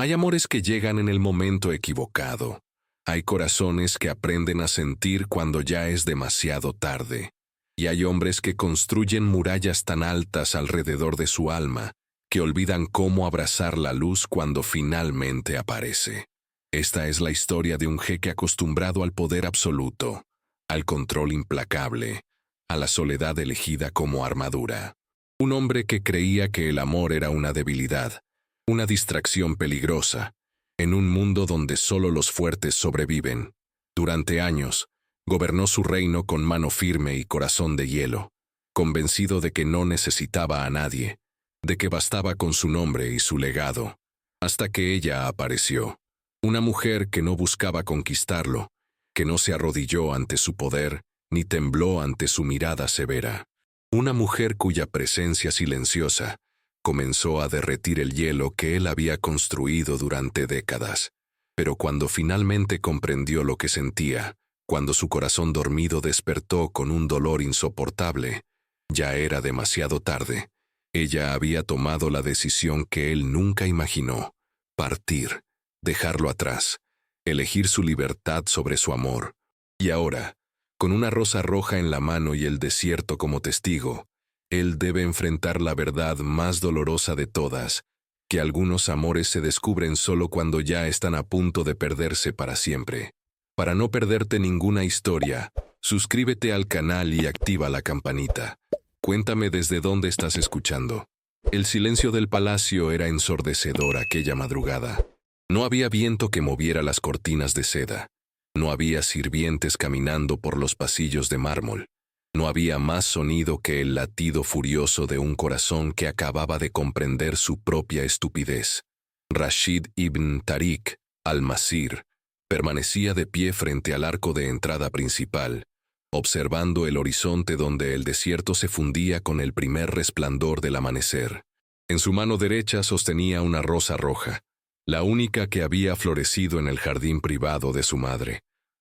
Hay amores que llegan en el momento equivocado. Hay corazones que aprenden a sentir cuando ya es demasiado tarde. Y hay hombres que construyen murallas tan altas alrededor de su alma que olvidan cómo abrazar la luz cuando finalmente aparece. Esta es la historia de un jeque acostumbrado al poder absoluto, al control implacable, a la soledad elegida como armadura. Un hombre que creía que el amor era una debilidad, una distracción peligrosa, en un mundo donde solo los fuertes sobreviven. Durante años, gobernó su reino con mano firme y corazón de hielo, convencido de que no necesitaba a nadie, de que bastaba con su nombre y su legado, hasta que ella apareció. Una mujer que no buscaba conquistarlo, que no se arrodilló ante su poder, ni tembló ante su mirada severa. Una mujer cuya presencia silenciosa comenzó a derretir el hielo que él había construido durante décadas. Pero cuando finalmente comprendió lo que sentía, cuando su corazón dormido despertó con un dolor insoportable, ya era demasiado tarde. Ella había tomado la decisión que él nunca imaginó: partir, dejarlo atrás, elegir su libertad sobre su amor. Y ahora, con una rosa roja en la mano y el desierto como testigo, él debe enfrentar la verdad más dolorosa de todas, que algunos amores se descubren solo cuando ya están a punto de perderse para siempre. Para no perderte ninguna historia, suscríbete al canal y activa la campanita. Cuéntame desde dónde estás escuchando. El silencio del palacio era ensordecedor aquella madrugada. No había viento que moviera las cortinas de seda. No había sirvientes caminando por los pasillos de mármol. No había más sonido que el latido furioso de un corazón que acababa de comprender su propia estupidez. Rashid ibn Tariq al-Masir permanecía de pie frente al arco de entrada principal, observando el horizonte donde el desierto se fundía con el primer resplandor del amanecer. En su mano derecha sostenía una rosa roja, la única que había florecido en el jardín privado de su madre,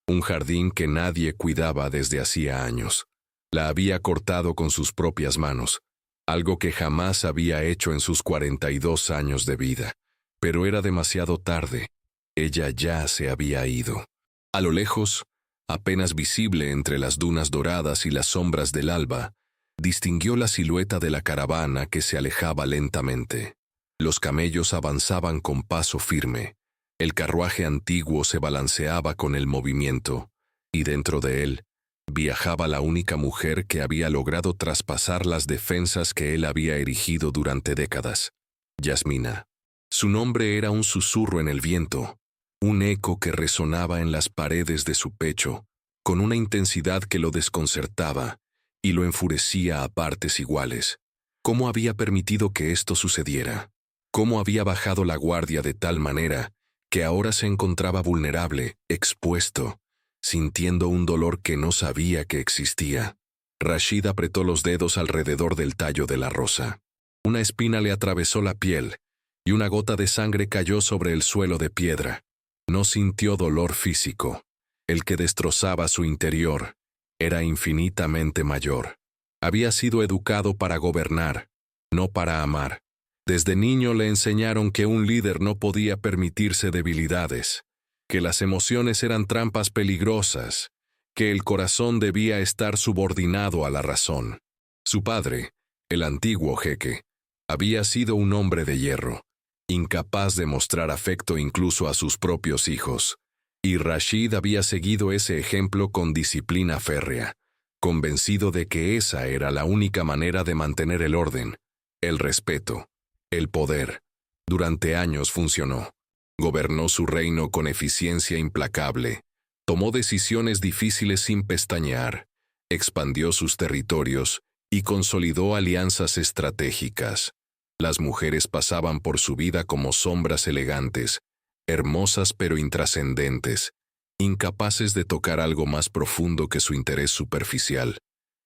un jardín que nadie cuidaba desde hacía años. La había cortado con sus propias manos, algo que jamás había hecho en sus 42 años de vida. Pero era demasiado tarde. Ella ya se había ido. A lo lejos, apenas visible entre las dunas doradas y las sombras del alba, distinguió la silueta de la caravana que se alejaba lentamente. Los camellos avanzaban con paso firme, el carruaje antiguo se balanceaba con el movimiento, y dentro de él viajaba la única mujer que había logrado traspasar las defensas que él había erigido durante décadas: Yasmina. Su nombre era un susurro en el viento, un eco que resonaba en las paredes de su pecho, con una intensidad que lo desconcertaba y lo enfurecía a partes iguales. ¿Cómo había permitido que esto sucediera? ¿Cómo había bajado la guardia de tal manera que ahora se encontraba vulnerable, expuesto, sintiendo un dolor que no sabía que existía? Rashid apretó los dedos alrededor del tallo de la rosa. Una espina le atravesó la piel, y una gota de sangre cayó sobre el suelo de piedra. No sintió dolor físico. El que destrozaba su interior era infinitamente mayor. Había sido educado para gobernar, no para amar. Desde niño le enseñaron que un líder no podía permitirse debilidades, que las emociones eran trampas peligrosas, que el corazón debía estar subordinado a la razón. Su padre, el antiguo jeque, había sido un hombre de hierro, incapaz de mostrar afecto incluso a sus propios hijos, y Rashid había seguido ese ejemplo con disciplina férrea, convencido de que esa era la única manera de mantener el orden, el respeto, el poder. Durante años funcionó. Gobernó su reino con eficiencia implacable, tomó decisiones difíciles sin pestañear, expandió sus territorios y consolidó alianzas estratégicas. Las mujeres pasaban por su vida como sombras elegantes, hermosas pero intrascendentes, incapaces de tocar algo más profundo que su interés superficial.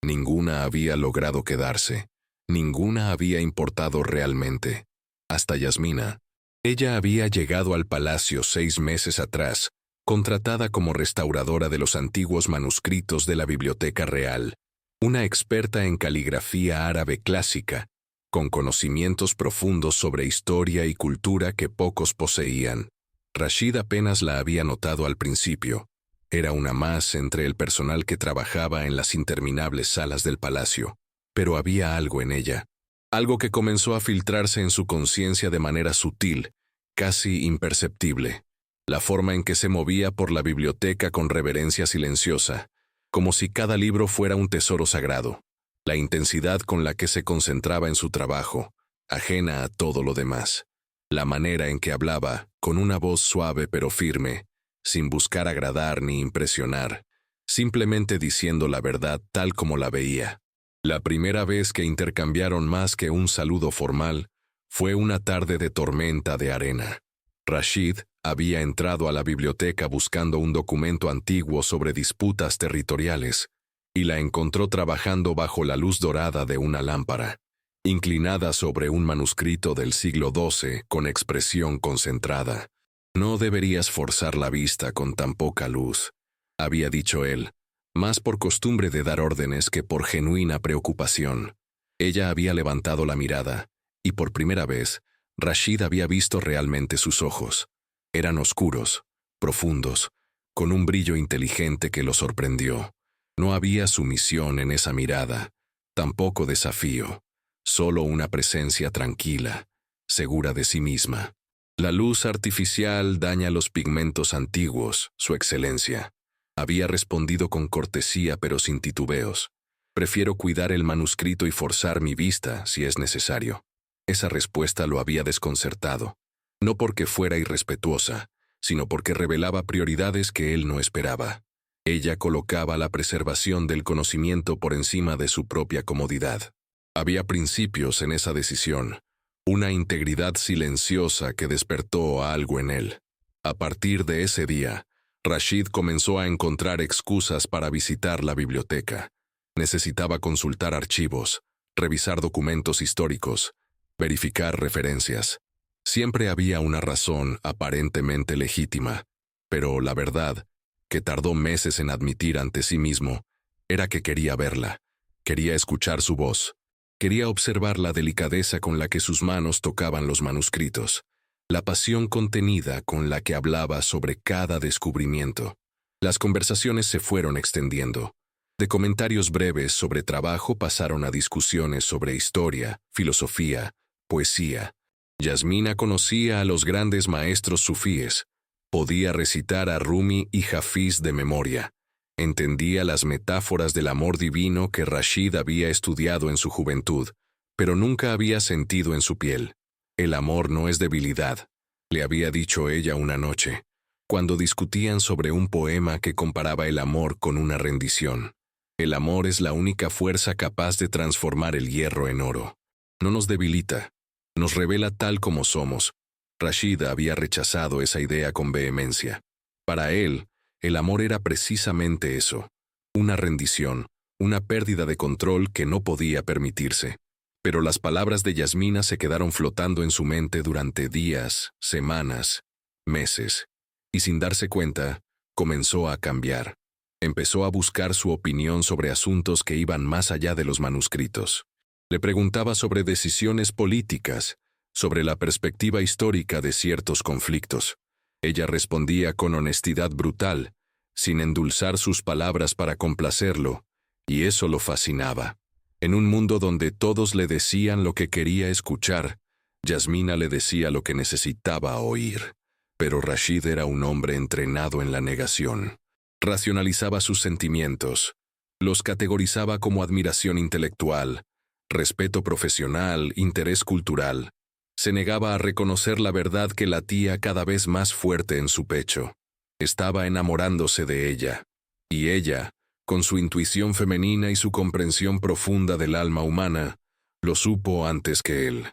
Ninguna había logrado quedarse, ninguna había importado realmente. Hasta Yasmina. Ella había llegado al palacio 6 meses atrás, contratada como restauradora de los antiguos manuscritos de la Biblioteca Real, una experta en caligrafía árabe clásica, con conocimientos profundos sobre historia y cultura que pocos poseían. Rashid apenas la había notado al principio. Era una más entre el personal que trabajaba en las interminables salas del palacio. Pero había algo en ella. Algo que comenzó a filtrarse en su conciencia de manera sutil, casi imperceptible. La forma en que se movía por la biblioteca con reverencia silenciosa, como si cada libro fuera un tesoro sagrado. La intensidad con la que se concentraba en su trabajo, ajena a todo lo demás. La manera en que hablaba, con una voz suave pero firme, sin buscar agradar ni impresionar, simplemente diciendo la verdad tal como la veía. La primera vez que intercambiaron más que un saludo formal fue una tarde de tormenta de arena. Rashid había entrado a la biblioteca buscando un documento antiguo sobre disputas territoriales y la encontró trabajando bajo la luz dorada de una lámpara, inclinada sobre un manuscrito del siglo XII con expresión concentrada. «No deberías forzar la vista con tan poca luz», había dicho él, más por costumbre de dar órdenes que por genuina preocupación. Ella había levantado la mirada, y por primera vez, Rashid había visto realmente sus ojos. Eran oscuros, profundos, con un brillo inteligente que lo sorprendió. No había sumisión en esa mirada, tampoco desafío, solo una presencia tranquila, segura de sí misma. «La luz artificial daña los pigmentos antiguos, Su Excelencia», había respondido con cortesía pero sin titubeos. «Prefiero cuidar el manuscrito y forzar mi vista si es necesario». Esa respuesta lo había desconcertado, no porque fuera irrespetuosa, sino porque revelaba prioridades que él no esperaba. Ella colocaba la preservación del conocimiento por encima de su propia comodidad. Había principios en esa decisión, una integridad silenciosa que despertó algo en él. A partir de ese día, Rashid comenzó a encontrar excusas para visitar la biblioteca. Necesitaba consultar archivos, revisar documentos históricos, verificar referencias. Siempre había una razón aparentemente legítima, pero la verdad, que tardó meses en admitir ante sí mismo, era que quería verla, quería escuchar su voz, quería observar la delicadeza con la que sus manos tocaban los manuscritos, la pasión contenida con la que hablaba sobre cada descubrimiento. Las conversaciones se fueron extendiendo. De comentarios breves sobre trabajo pasaron a discusiones sobre historia, filosofía, poesía. Yasmina conocía a los grandes maestros sufíes, podía recitar a Rumi y Hafiz de memoria, entendía las metáforas del amor divino que Rashid había estudiado en su juventud, pero nunca había sentido en su piel. «El amor no es debilidad», le había dicho ella una noche, cuando discutían sobre un poema que comparaba el amor con una rendición. «El amor es la única fuerza capaz de transformar el hierro en oro. No nos debilita, nos revela tal como somos». Rashid había rechazado esa idea con vehemencia. Para él, el amor era precisamente eso, una rendición, una pérdida de control que no podía permitirse. Pero las palabras de Yasmina se quedaron flotando en su mente durante días, semanas, meses, y sin darse cuenta, comenzó a cambiar. Empezó a buscar su opinión sobre asuntos que iban más allá de los manuscritos. Le preguntaba sobre decisiones políticas, sobre la perspectiva histórica de ciertos conflictos. Ella respondía con honestidad brutal, sin endulzar sus palabras para complacerlo, y eso lo fascinaba. En un mundo donde todos le decían lo que quería escuchar, Yasmina le decía lo que necesitaba oír. Pero Rashid era un hombre entrenado en la negación. Racionalizaba sus sentimientos, los categorizaba como admiración intelectual, respeto profesional, interés cultural. Se negaba a reconocer la verdad que latía cada vez más fuerte en su pecho. Estaba enamorándose de ella, y ella, con su intuición femenina y su comprensión profunda del alma humana, lo supo antes que él.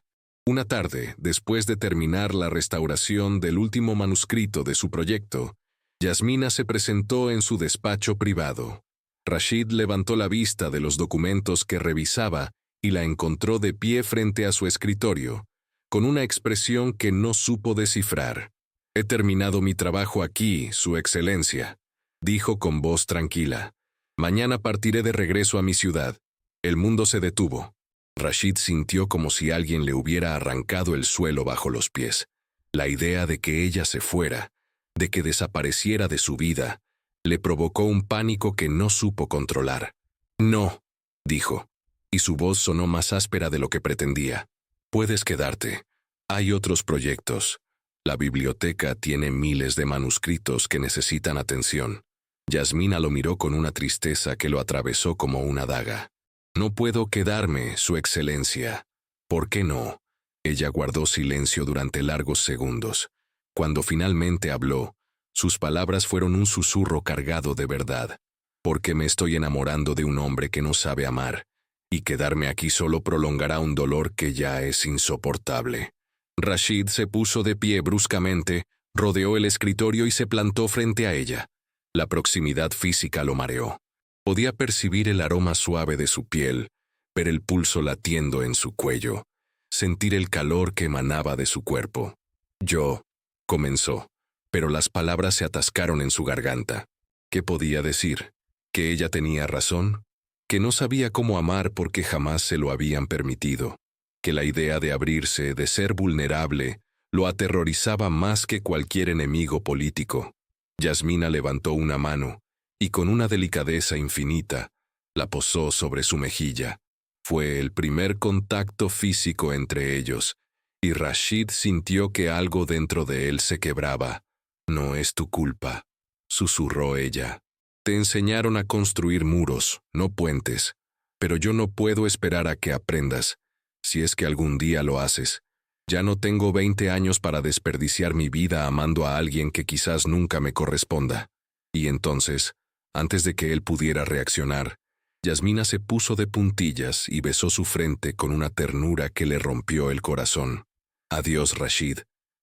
Una tarde, después de terminar la restauración del último manuscrito de su proyecto, Yasmina se presentó en su despacho privado. Rashid levantó la vista de los documentos que revisaba y la encontró de pie frente a su escritorio, con una expresión que no supo descifrar. «He terminado mi trabajo aquí, Su Excelencia», dijo con voz tranquila. «Mañana partiré de regreso a mi ciudad». El mundo se detuvo. Rashid sintió como si alguien le hubiera arrancado el suelo bajo los pies. La idea de que ella se fuera, de que desapareciera de su vida, le provocó un pánico que no supo controlar. «No», dijo, y su voz sonó más áspera de lo que pretendía. «Puedes quedarte. Hay otros proyectos. La biblioteca tiene miles de manuscritos que necesitan atención». Yasmina lo miró con una tristeza que lo atravesó como una daga. «No puedo quedarme, Su Excelencia». «¿Por qué no?». Ella guardó silencio durante largos segundos. Cuando finalmente habló, sus palabras fueron un susurro cargado de verdad. «Porque me estoy enamorando de un hombre que no sabe amar, y quedarme aquí solo prolongará un dolor que ya es insoportable». Rashid se puso de pie bruscamente, rodeó el escritorio y se plantó frente a ella. La proximidad física lo mareó. Podía percibir el aroma suave de su piel, ver el pulso latiendo en su cuello, sentir el calor que emanaba de su cuerpo. «Yo», comenzó, pero las palabras se atascaron en su garganta. ¿Qué podía decir? ¿Que ella tenía razón? ¿Que no sabía cómo amar porque jamás se lo habían permitido? ¿Que la idea de abrirse, de ser vulnerable, lo aterrorizaba más que cualquier enemigo político? Yasmina levantó una mano, y con una delicadeza infinita, la posó sobre su mejilla. Fue el primer contacto físico entre ellos, y Rashid sintió que algo dentro de él se quebraba. «No es tu culpa», susurró ella. «Te enseñaron a construir muros, no puentes, pero yo no puedo esperar a que aprendas, si es que algún día lo haces. Ya no tengo 20 años para desperdiciar mi vida amando a alguien que quizás nunca me corresponda». Y entonces, antes de que él pudiera reaccionar, Yasmina se puso de puntillas y besó su frente con una ternura que le rompió el corazón. «Adiós, Rashid»,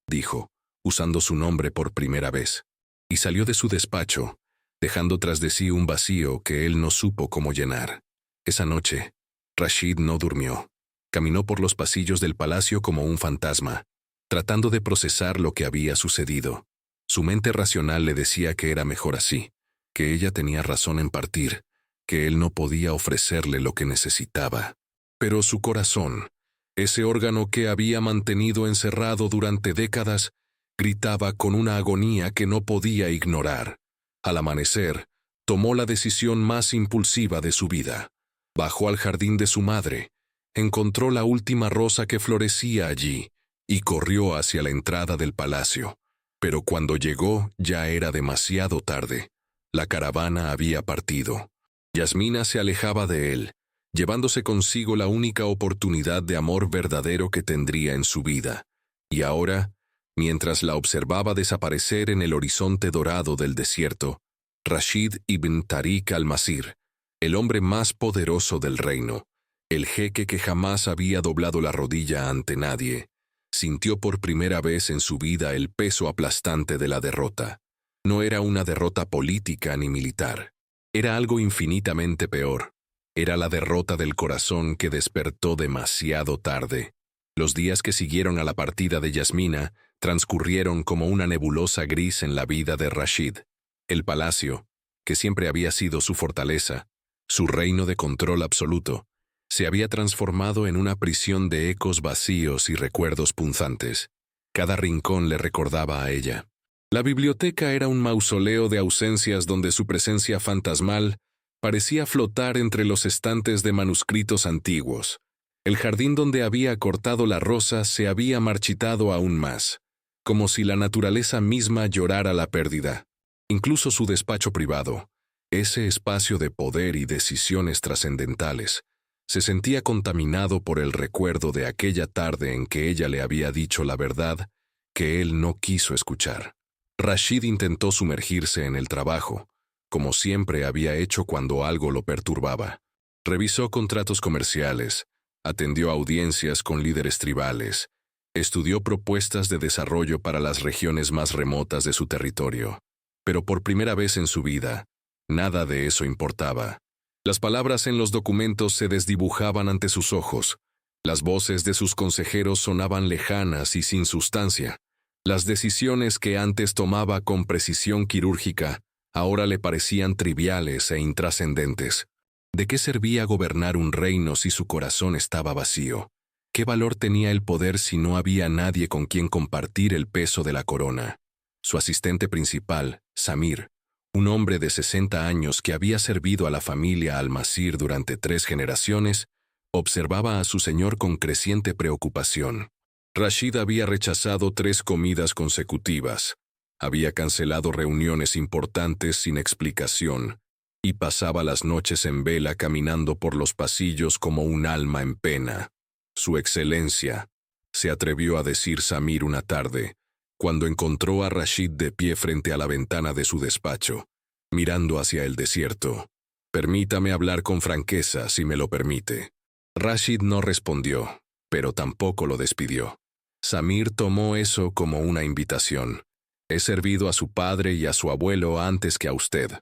dijo, usando su nombre por primera vez, y salió de su despacho, dejando tras de sí un vacío que él no supo cómo llenar. Esa noche, Rashid no durmió. Caminó por los pasillos del palacio como un fantasma, tratando de procesar lo que había sucedido. Su mente racional le decía que era mejor así, que ella tenía razón en partir, que él no podía ofrecerle lo que necesitaba. Pero su corazón, ese órgano que había mantenido encerrado durante décadas, gritaba con una agonía que no podía ignorar. Al amanecer, tomó la decisión más impulsiva de su vida. Bajó al jardín de su madre, encontró la última rosa que florecía allí y corrió hacia la entrada del palacio. Pero cuando llegó ya era demasiado tarde. La caravana había partido. Yasmina se alejaba de él, llevándose consigo la única oportunidad de amor verdadero que tendría en su vida. Y ahora, mientras la observaba desaparecer en el horizonte dorado del desierto, Rashid ibn Tariq al-Masir, el hombre más poderoso del reino, el jeque que jamás había doblado la rodilla ante nadie, sintió por primera vez en su vida el peso aplastante de la derrota. No era una derrota política ni militar. Era algo infinitamente peor. Era la derrota del corazón que despertó demasiado tarde. Los días que siguieron a la partida de Yasmina transcurrieron como una nebulosa gris en la vida de Rashid. El palacio, que siempre había sido su fortaleza, su reino de control absoluto, se había transformado en una prisión de ecos vacíos y recuerdos punzantes. Cada rincón le recordaba a ella. La biblioteca era un mausoleo de ausencias donde su presencia fantasmal parecía flotar entre los estantes de manuscritos antiguos. El jardín donde había cortado la rosa se había marchitado aún más, como si la naturaleza misma llorara la pérdida. Incluso su despacho privado, ese espacio de poder y decisiones trascendentales, se sentía contaminado por el recuerdo de aquella tarde en que ella le había dicho la verdad que él no quiso escuchar. Rashid intentó sumergirse en el trabajo, como siempre había hecho cuando algo lo perturbaba. Revisó contratos comerciales, atendió audiencias con líderes tribales, estudió propuestas de desarrollo para las regiones más remotas de su territorio. Pero por primera vez en su vida, nada de eso importaba. Las palabras en los documentos se desdibujaban ante sus ojos. Las voces de sus consejeros sonaban lejanas y sin sustancia. Las decisiones que antes tomaba con precisión quirúrgica ahora le parecían triviales e intrascendentes. ¿De qué servía gobernar un reino si su corazón estaba vacío? ¿Qué valor tenía el poder si no había nadie con quien compartir el peso de la corona? Su asistente principal, Samir, un hombre de 60 años que había servido a la familia Al-Masir durante 3 generaciones, observaba a su señor con creciente preocupación. Rashid había rechazado 3 comidas consecutivas, había cancelado reuniones importantes sin explicación, y pasaba las noches en vela caminando por los pasillos como un alma en pena. Su excelencia, se atrevió a decir Samir una tarde, cuando encontró a Rashid de pie frente a la ventana de su despacho, mirando hacia el desierto. Permítame hablar con franqueza, si me lo permite. Rashid no respondió, pero tampoco lo despidió. Samir tomó eso como una invitación. He servido a su padre y a su abuelo antes que a usted.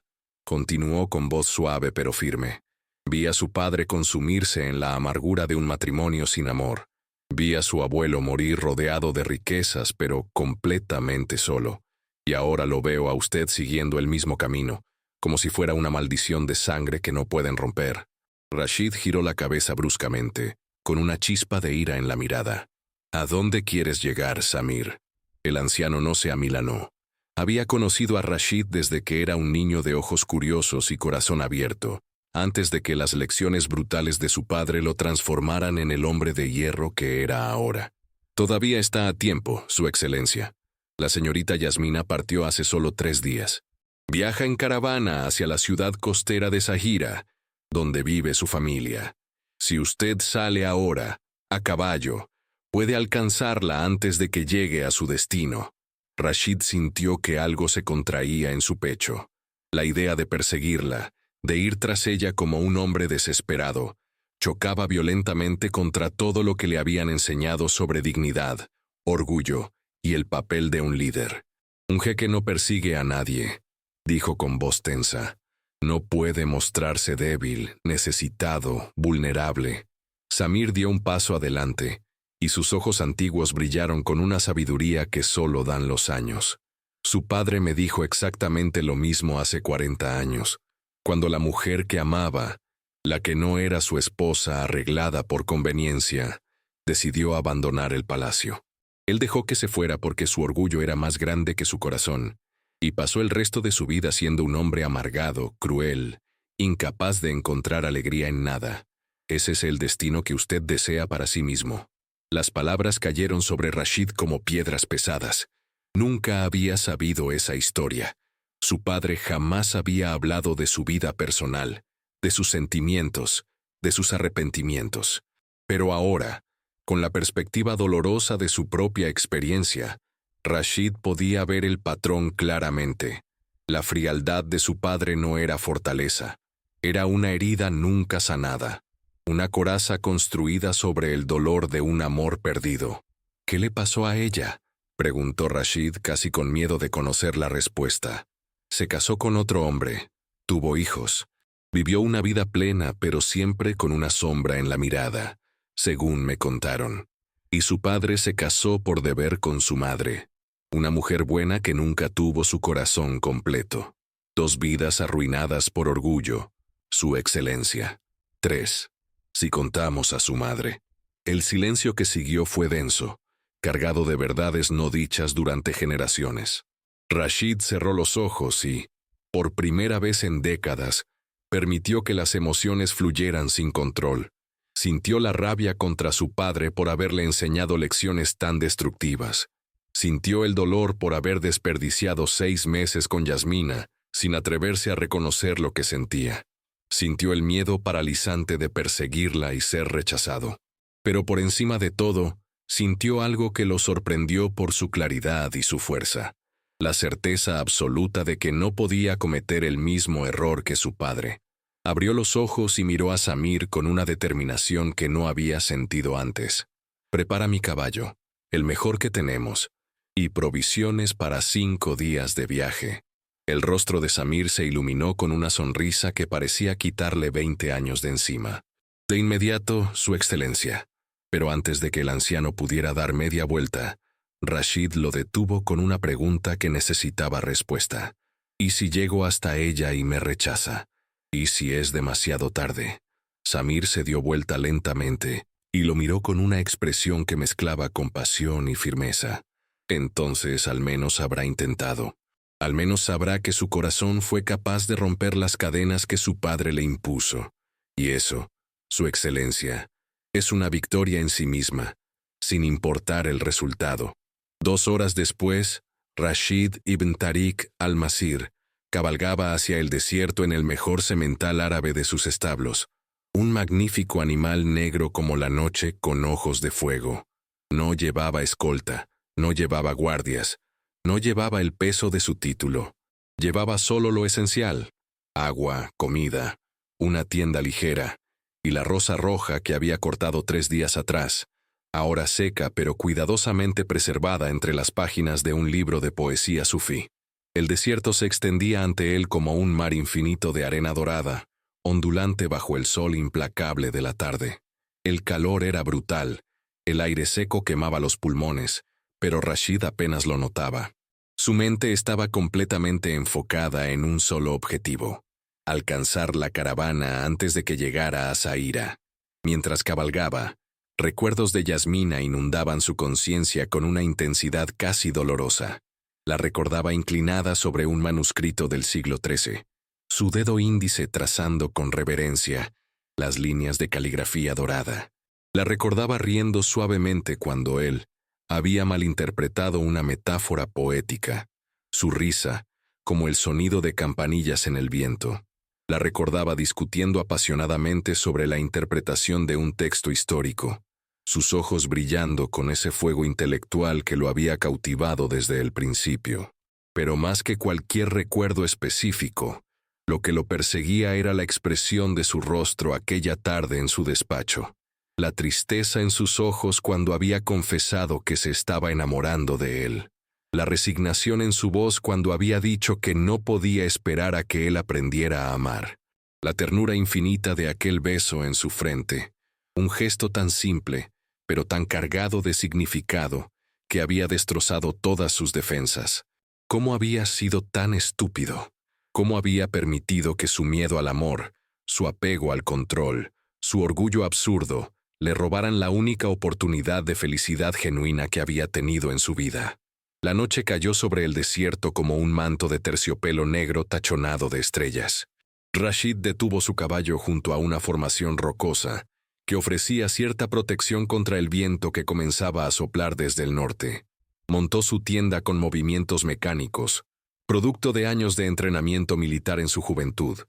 Continuó con voz suave pero firme. Vi a su padre consumirse en la amargura de un matrimonio sin amor. Vi a su abuelo morir rodeado de riquezas pero completamente solo. Y ahora lo veo a usted siguiendo el mismo camino, como si fuera una maldición de sangre que no pueden romper. Rashid giró la cabeza bruscamente, con una chispa de ira en la mirada. ¿A dónde quieres llegar, Samir? El anciano no se amilanó. Había conocido a Rashid desde que era un niño de ojos curiosos y corazón abierto, antes de que las lecciones brutales de su padre lo transformaran en el hombre de hierro que era ahora. Todavía está a tiempo, Su Excelencia. La señorita Yasmina partió hace solo 3 días. Viaja en caravana hacia la ciudad costera de Zahira, donde vive su familia. Si usted sale ahora, a caballo, puede alcanzarla antes de que llegue a su destino. Rashid sintió que algo se contraía en su pecho. La idea de perseguirla, de ir tras ella como un hombre desesperado, chocaba violentamente contra todo lo que le habían enseñado sobre dignidad, orgullo y el papel de un líder. Un jeque no persigue a nadie, dijo con voz tensa. No puede mostrarse débil, necesitado, vulnerable. Samir dio un paso adelante, y sus ojos antiguos brillaron con una sabiduría que solo dan los años. Su padre me dijo exactamente lo mismo hace 40 años, cuando la mujer que amaba, la que no era su esposa arreglada por conveniencia, decidió abandonar el palacio. Él dejó que se fuera porque su orgullo era más grande que su corazón, y pasó el resto de su vida siendo un hombre amargado, cruel, incapaz de encontrar alegría en nada. Ese es el destino que usted desea para sí mismo. Las palabras cayeron sobre Rashid como piedras pesadas. Nunca había sabido esa historia. Su padre jamás había hablado de su vida personal, de sus sentimientos, de sus arrepentimientos. Pero ahora, con la perspectiva dolorosa de su propia experiencia, Rashid podía ver el patrón claramente. La frialdad de su padre no era fortaleza, era una herida nunca sanada, una coraza construida sobre el dolor de un amor perdido. ¿Qué le pasó a ella?, preguntó Rashid casi con miedo de conocer la respuesta. Se casó con otro hombre, tuvo hijos, vivió una vida plena pero siempre con una sombra en la mirada, según me contaron. Y su padre se casó por deber con su madre, una mujer buena que nunca tuvo su corazón completo. 2 vidas arruinadas por orgullo, Su Excelencia. 3, si contamos a su madre. El silencio que siguió fue denso, cargado de verdades no dichas durante generaciones. Rashid cerró los ojos y, por primera vez en décadas, permitió que las emociones fluyeran sin control. Sintió la rabia contra su padre por haberle enseñado lecciones tan destructivas. Sintió el dolor por haber desperdiciado 6 meses con Yasmina, sin atreverse a reconocer lo que sentía. Sintió el miedo paralizante de perseguirla y ser rechazado. Pero por encima de todo, sintió algo que lo sorprendió por su claridad y su fuerza. La certeza absoluta de que no podía cometer el mismo error que su padre. Abrió los ojos y miró a Samir con una determinación que no había sentido antes. Prepara mi caballo, el mejor que tenemos, y provisiones para 5 días de viaje. El rostro de Samir se iluminó con una sonrisa que parecía quitarle 20 años de encima. De inmediato, Su Excelencia. Pero antes de que el anciano pudiera dar media vuelta, Rashid lo detuvo con una pregunta que necesitaba respuesta. ¿Y si llego hasta ella y me rechaza? ¿Y si es demasiado tarde? Samir se dio vuelta lentamente y lo miró con una expresión que mezclaba compasión y firmeza. Entonces al menos habrá intentado. Al menos sabrá que su corazón fue capaz de romper las cadenas que su padre le impuso. Y eso, su excelencia, es una victoria en sí misma, sin importar el resultado. 2 horas después, Rashid ibn Tariq al-Masir cabalgaba hacia el desierto en el mejor semental árabe de sus establos, un magnífico animal negro como la noche con ojos de fuego. No llevaba escolta, no llevaba guardias, no llevaba el peso de su título. Llevaba solo lo esencial: agua, comida, una tienda ligera, y la rosa roja que había cortado 3 días atrás, ahora seca pero cuidadosamente preservada entre las páginas de un libro de poesía sufí. El desierto se extendía ante él como un mar infinito de arena dorada, ondulante bajo el sol implacable de la tarde. El calor era brutal, el aire seco quemaba los pulmones, pero Rashid apenas lo notaba. Su mente estaba completamente enfocada en un solo objetivo: alcanzar la caravana antes de que llegara a Zaira. Mientras cabalgaba, recuerdos de Yasmina inundaban su conciencia con una intensidad casi dolorosa. La recordaba inclinada sobre un manuscrito del siglo XIII, su dedo índice trazando con reverencia las líneas de caligrafía dorada. La recordaba riendo suavemente cuando él había malinterpretado una metáfora poética, su risa como el sonido de campanillas en el viento. La recordaba discutiendo apasionadamente sobre la interpretación de un texto histórico, sus ojos brillando con ese fuego intelectual que lo había cautivado desde el principio. Pero más que cualquier recuerdo específico, lo que lo perseguía era la expresión de su rostro aquella tarde en su despacho, la tristeza en sus ojos cuando había confesado que se estaba enamorando de él, la resignación en su voz cuando había dicho que no podía esperar a que él aprendiera a amar, la ternura infinita de aquel beso en su frente, un gesto tan simple, pero tan cargado de significado, que había destrozado todas sus defensas. ¿Cómo había sido tan estúpido? ¿Cómo había permitido que su miedo al amor, su apego al control, su orgullo absurdo, le robaran la única oportunidad de felicidad genuina que había tenido en su vida? La noche cayó sobre el desierto como un manto de terciopelo negro tachonado de estrellas. Rashid detuvo su caballo junto a una formación rocosa que ofrecía cierta protección contra el viento que comenzaba a soplar desde el norte. Montó su tienda con movimientos mecánicos, producto de años de entrenamiento militar en su juventud,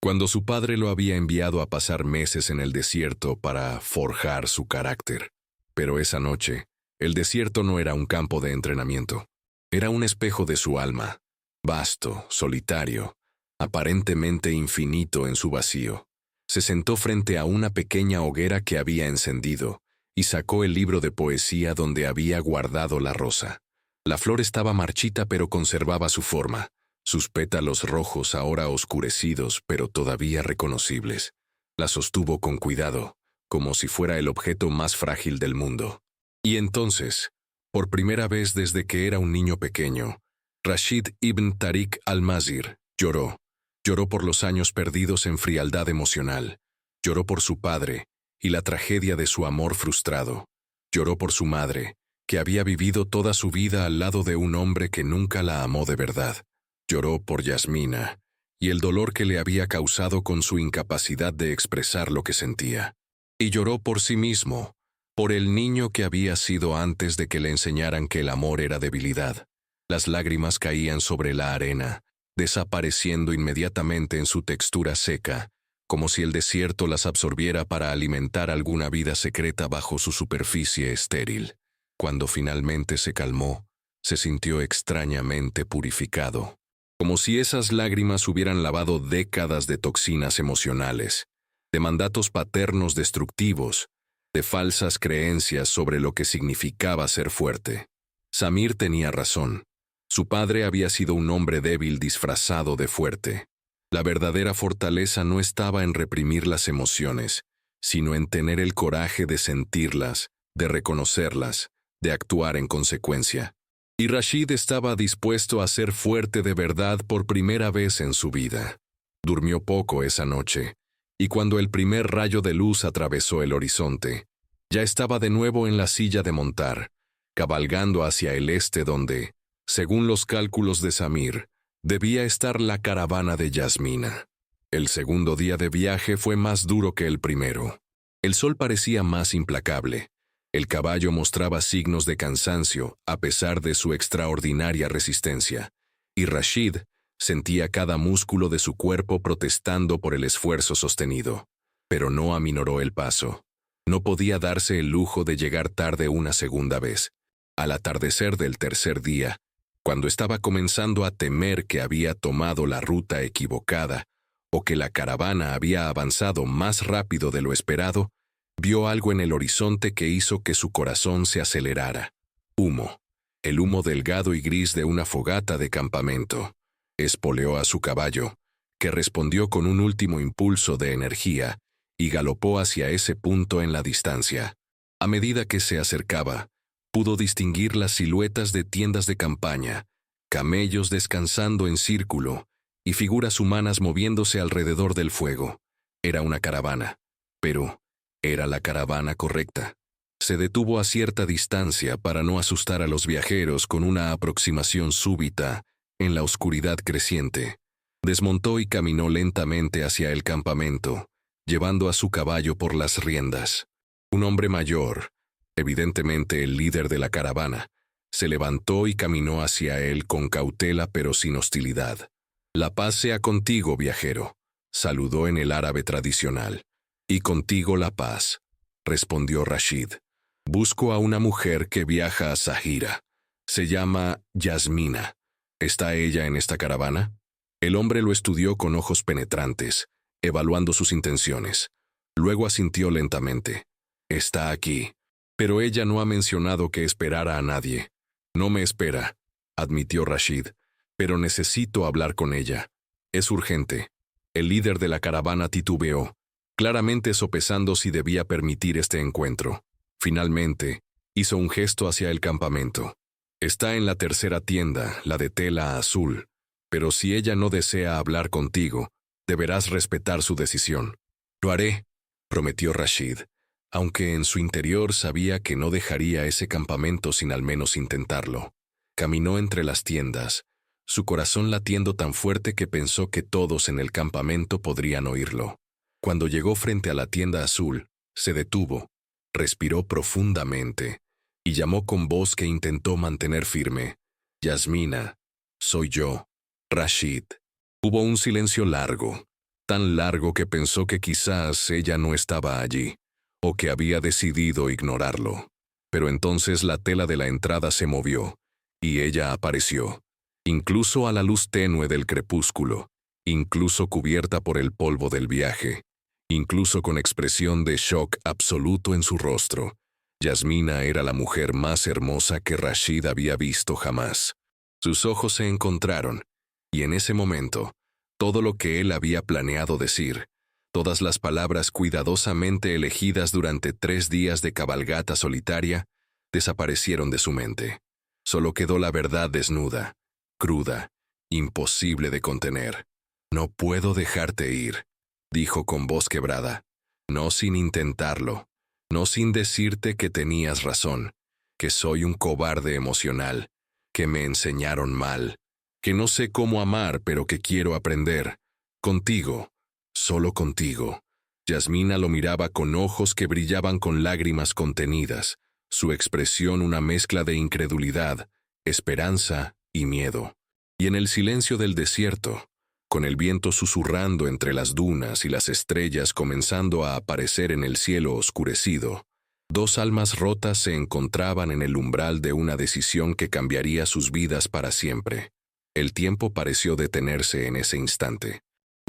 cuando su padre lo había enviado a pasar meses en el desierto para forjar su carácter. Pero esa noche, el desierto no era un campo de entrenamiento. Era un espejo de su alma, vasto, solitario, aparentemente infinito en su vacío. Se sentó frente a una pequeña hoguera que había encendido y sacó el libro de poesía donde había guardado la rosa. La flor estaba marchita pero conservaba su forma, sus pétalos rojos ahora oscurecidos pero todavía reconocibles. La sostuvo con cuidado, como si fuera el objeto más frágil del mundo. Y entonces, por primera vez desde que era un niño pequeño, Rashid ibn Tariq al-Masir lloró. Lloró por los años perdidos en frialdad emocional. Lloró por su padre y la tragedia de su amor frustrado. Lloró por su madre, que había vivido toda su vida al lado de un hombre que nunca la amó de verdad. Lloró por Yasmina y el dolor que le había causado con su incapacidad de expresar lo que sentía. Y lloró por sí mismo, por el niño que había sido antes de que le enseñaran que el amor era debilidad. Las lágrimas caían sobre la arena, desapareciendo inmediatamente en su textura seca, como si el desierto las absorbiera para alimentar alguna vida secreta bajo su superficie estéril. Cuando finalmente se calmó, se sintió extrañamente purificado, como si esas lágrimas hubieran lavado décadas de toxinas emocionales, de mandatos paternos destructivos, de falsas creencias sobre lo que significaba ser fuerte. Samir tenía razón. Su padre había sido un hombre débil disfrazado de fuerte. La verdadera fortaleza no estaba en reprimir las emociones, sino en tener el coraje de sentirlas, de reconocerlas, de actuar en consecuencia. Y Rashid estaba dispuesto a ser fuerte de verdad por primera vez en su vida. Durmió poco esa noche, y cuando el primer rayo de luz atravesó el horizonte, ya estaba de nuevo en la silla de montar, cabalgando hacia el este donde, según los cálculos de Samir, debía estar la caravana de Yasmina. El segundo día de viaje fue más duro que el primero. El sol parecía más implacable. El caballo mostraba signos de cansancio a pesar de su extraordinaria resistencia, y Rashid sentía cada músculo de su cuerpo protestando por el esfuerzo sostenido. Pero no aminoró el paso. No podía darse el lujo de llegar tarde una segunda vez. Al atardecer del tercer día, cuando estaba comenzando a temer que había tomado la ruta equivocada o que la caravana había avanzado más rápido de lo esperado, vio algo en el horizonte que hizo que su corazón se acelerara. Humo. El humo delgado y gris de una fogata de campamento. Espoleó a su caballo, que respondió con un último impulso de energía y galopó hacia ese punto en la distancia. A medida que se acercaba, pudo distinguir las siluetas de tiendas de campaña, camellos descansando en círculo y figuras humanas moviéndose alrededor del fuego. Era una caravana, pero era la caravana correcta. Se detuvo a cierta distancia para no asustar a los viajeros con una aproximación súbita en la oscuridad creciente. Desmontó y caminó lentamente hacia el campamento, llevando a su caballo por las riendas. Un hombre mayor, evidentemente el líder de la caravana, se levantó y caminó hacia él con cautela pero sin hostilidad. «La paz sea contigo, viajero», saludó en el árabe tradicional. «Y contigo la paz», respondió Rashid. «Busco a una mujer que viaja a Zahira. Se llama Yasmina. ¿Está ella en esta caravana?» El hombre lo estudió con ojos penetrantes, evaluando sus intenciones. Luego asintió lentamente. «Está aquí. Pero ella no ha mencionado que esperara a nadie». «No me espera», admitió Rashid, «pero necesito hablar con ella. Es urgente». El líder de la caravana titubeó, claramente sopesando si debía permitir este encuentro. Finalmente, hizo un gesto hacia el campamento. «Está en la tercera tienda, la de tela azul, pero si ella no desea hablar contigo, deberás respetar su decisión». «Lo haré», prometió Rashid, aunque en su interior sabía que no dejaría ese campamento sin al menos intentarlo. Caminó entre las tiendas, su corazón latiendo tan fuerte que pensó que todos en el campamento podrían oírlo. Cuando llegó frente a la tienda azul, se detuvo, respiró profundamente y llamó con voz que intentó mantener firme. «Yasmina, soy yo, Rashid». Hubo un silencio largo, tan largo que pensó que quizás ella no estaba allí, o que había decidido ignorarlo. Pero entonces la tela de la entrada se movió, y ella apareció, incluso a la luz tenue del crepúsculo, incluso cubierta por el polvo del viaje, incluso con expresión de shock absoluto en su rostro. Yasmina era la mujer más hermosa que Rashid había visto jamás. Sus ojos se encontraron, y en ese momento, todo lo que él había planeado decir, todas las palabras cuidadosamente elegidas durante 3 días de cabalgata solitaria, desaparecieron de su mente. Solo quedó la verdad desnuda, cruda, imposible de contener. «No puedo dejarte ir», dijo con voz quebrada. «No sin intentarlo. No sin decirte que tenías razón, que soy un cobarde emocional, que me enseñaron mal, que no sé cómo amar pero que quiero aprender. Contigo, solo contigo». Yasmina lo miraba con ojos que brillaban con lágrimas contenidas, su expresión una mezcla de incredulidad, esperanza y miedo. Y en el silencio del desierto, con el viento susurrando entre las dunas y las estrellas comenzando a aparecer en el cielo oscurecido, 2 almas rotas se encontraban en el umbral de una decisión que cambiaría sus vidas para siempre. El tiempo pareció detenerse en ese instante.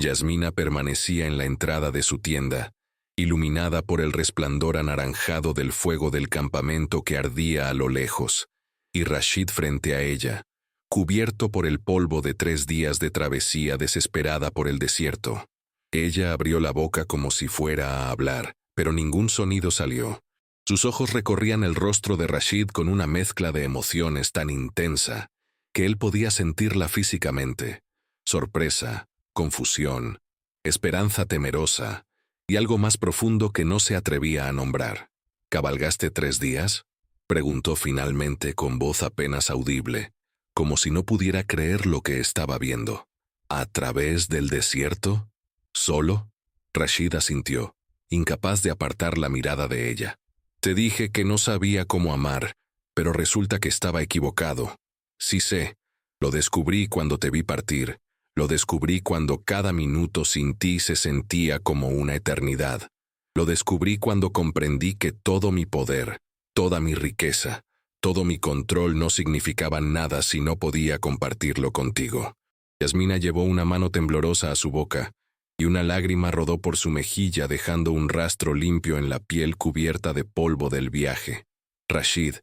Yasmina permanecía en la entrada de su tienda, iluminada por el resplandor anaranjado del fuego del campamento que ardía a lo lejos, y Rashid frente a ella, cubierto por el polvo de 3 días de travesía desesperada por el desierto. Ella abrió la boca como si fuera a hablar, pero ningún sonido salió. Sus ojos recorrían el rostro de Rashid con una mezcla de emociones tan intensa que él podía sentirla físicamente: sorpresa, confusión, esperanza temerosa y algo más profundo que no se atrevía a nombrar. ¿Cabalgaste 3 días? Preguntó finalmente con voz apenas audible, como si no pudiera creer lo que estaba viendo. ¿A través del desierto? ¿Solo? Rashid asintió, incapaz de apartar la mirada de ella. Te dije que no sabía cómo amar, pero resulta que estaba equivocado. Sí sé, lo descubrí cuando te vi partir, lo descubrí cuando cada minuto sin ti se sentía como una eternidad. Lo descubrí cuando comprendí que todo mi poder, toda mi riqueza, todo mi control no significaban nada si no podía compartirlo contigo. Yasmina llevó una mano temblorosa a su boca, y una lágrima rodó por su mejilla dejando un rastro limpio en la piel cubierta de polvo del viaje. Rashid,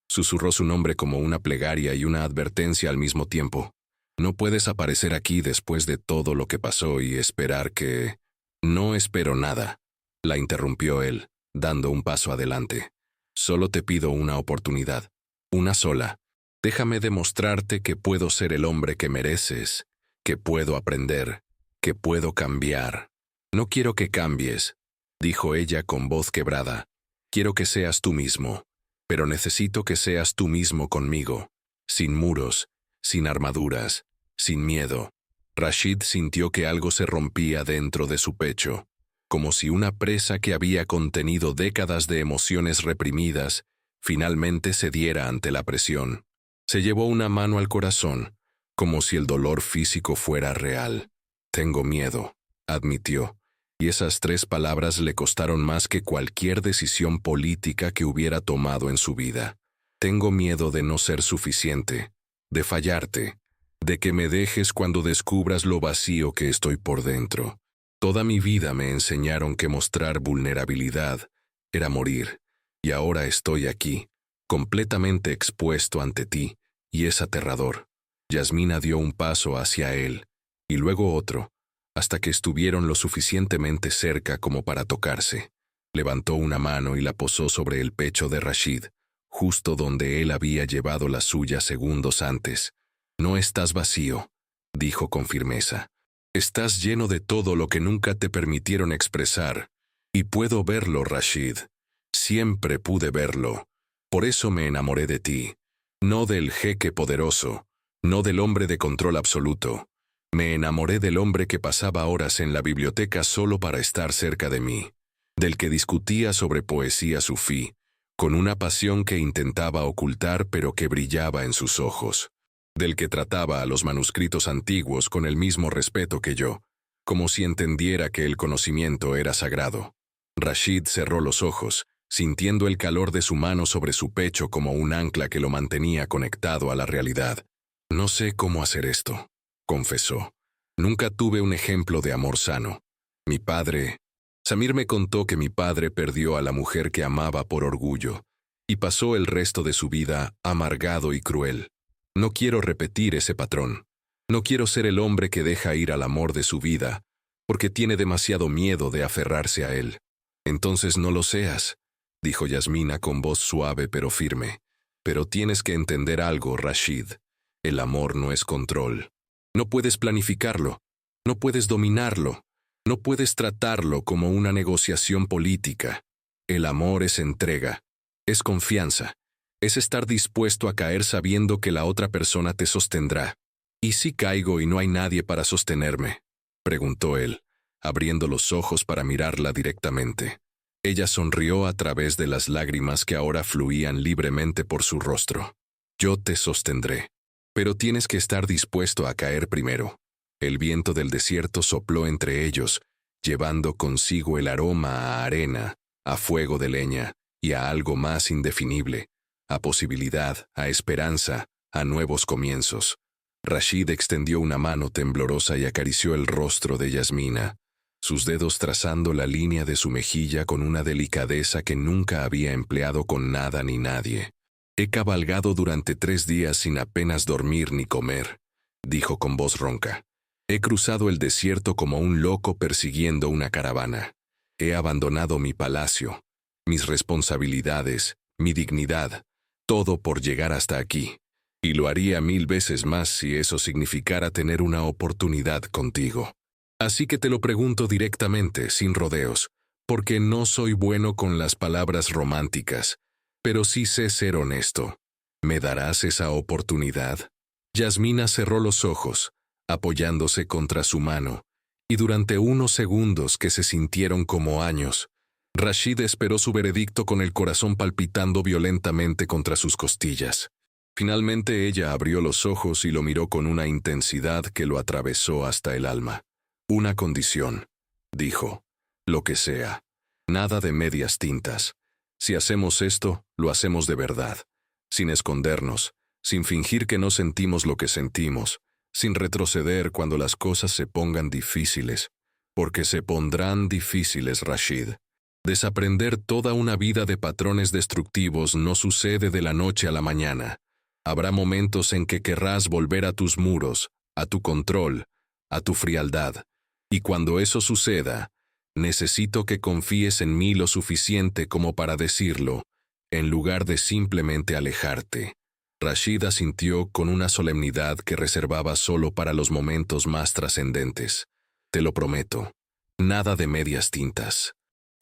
susurró su nombre como una plegaria y una advertencia al mismo tiempo. No puedes aparecer aquí después de todo lo que pasó y esperar que... No espero nada, la interrumpió él, dando un paso adelante. Solo te pido una oportunidad, una sola. Déjame demostrarte que puedo ser el hombre que mereces, que puedo aprender, que puedo cambiar. No quiero que cambies, dijo ella con voz quebrada. Quiero que seas tú mismo, pero necesito que seas tú mismo conmigo, sin muros, sin armaduras, sin miedo. Rashid sintió que algo se rompía dentro de su pecho, como si una presa que había contenido décadas de emociones reprimidas finalmente cediera ante la presión. Se llevó una mano al corazón, como si el dolor físico fuera real. Tengo miedo, admitió, y esas 3 palabras le costaron más que cualquier decisión política que hubiera tomado en su vida. Tengo miedo de no ser suficiente, de fallarte, de que me dejes cuando descubras lo vacío que estoy por dentro. Toda mi vida me enseñaron que mostrar vulnerabilidad era morir, y ahora estoy aquí, completamente expuesto ante ti, y es aterrador. Yasmina dio un paso hacia él, y luego otro, hasta que estuvieron lo suficientemente cerca como para tocarse. Levantó una mano y la posó sobre el pecho de Rashid, justo donde él había llevado la suya segundos antes. No estás vacío, dijo con firmeza. Estás lleno de todo lo que nunca te permitieron expresar. Y puedo verlo, Rashid. Siempre pude verlo. Por eso me enamoré de ti. No del jeque poderoso, no del hombre de control absoluto. Me enamoré del hombre que pasaba horas en la biblioteca solo para estar cerca de mí, del que discutía sobre poesía sufí, con una pasión que intentaba ocultar pero que brillaba en sus ojos, del que trataba a los manuscritos antiguos con el mismo respeto que yo, como si entendiera que el conocimiento era sagrado. Rashid cerró los ojos, sintiendo el calor de su mano sobre su pecho como un ancla que lo mantenía conectado a la realidad. No sé cómo hacer esto, confesó. Nunca tuve un ejemplo de amor sano. Mi padre... Samir me contó que mi padre perdió a la mujer que amaba por orgullo, y pasó el resto de su vida amargado y cruel. No quiero repetir ese patrón. No quiero ser el hombre que deja ir al amor de su vida, porque tiene demasiado miedo de aferrarse a él. Entonces no lo seas, dijo Yasmina con voz suave pero firme. Pero tienes que entender algo, Rashid. El amor no es control. No puedes planificarlo, no puedes dominarlo, no puedes tratarlo como una negociación política. El amor es entrega, es confianza, es estar dispuesto a caer sabiendo que la otra persona te sostendrá. ¿Y si caigo y no hay nadie para sostenerme?, preguntó él, abriendo los ojos para mirarla directamente. Ella sonrió a través de las lágrimas que ahora fluían libremente por su rostro. Yo te sostendré. Pero tienes que estar dispuesto a caer primero. El viento del desierto sopló entre ellos, llevando consigo el aroma a arena, a fuego de leña y a algo más indefinible, a posibilidad, a esperanza, a nuevos comienzos. Rashid extendió una mano temblorosa y acarició el rostro de Yasmina, sus dedos trazando la línea de su mejilla con una delicadeza que nunca había empleado con nada ni nadie. He cabalgado durante 3 días sin apenas dormir ni comer, dijo con voz ronca. He cruzado el desierto como un loco persiguiendo una caravana. He abandonado mi palacio, mis responsabilidades, mi dignidad, todo por llegar hasta aquí. Y lo haría 1000 veces más si eso significara tener una oportunidad contigo. Así que te lo pregunto directamente, sin rodeos, porque no soy bueno con las palabras románticas, pero sí sé ser honesto. ¿Me darás esa oportunidad? Yasmina cerró los ojos, apoyándose contra su mano, y durante unos segundos que se sintieron como años, Rashid esperó su veredicto con el corazón palpitando violentamente contra sus costillas. Finalmente ella abrió los ojos y lo miró con una intensidad que lo atravesó hasta el alma. Una condición, dijo, lo que sea. Nada de medias tintas. Si hacemos esto, lo hacemos de verdad, sin escondernos, sin fingir que no sentimos lo que sentimos, sin retroceder cuando las cosas se pongan difíciles, porque se pondrán difíciles, Rashid. Desaprender toda una vida de patrones destructivos no sucede de la noche a la mañana. Habrá momentos en que querrás volver a tus muros, a tu control, a tu frialdad. Y cuando eso suceda, necesito que confíes en mí lo suficiente como para decirlo, en lugar de simplemente alejarte. Rashid asintió con una solemnidad que reservaba solo para los momentos más trascendentes. Te lo prometo. Nada de medias tintas.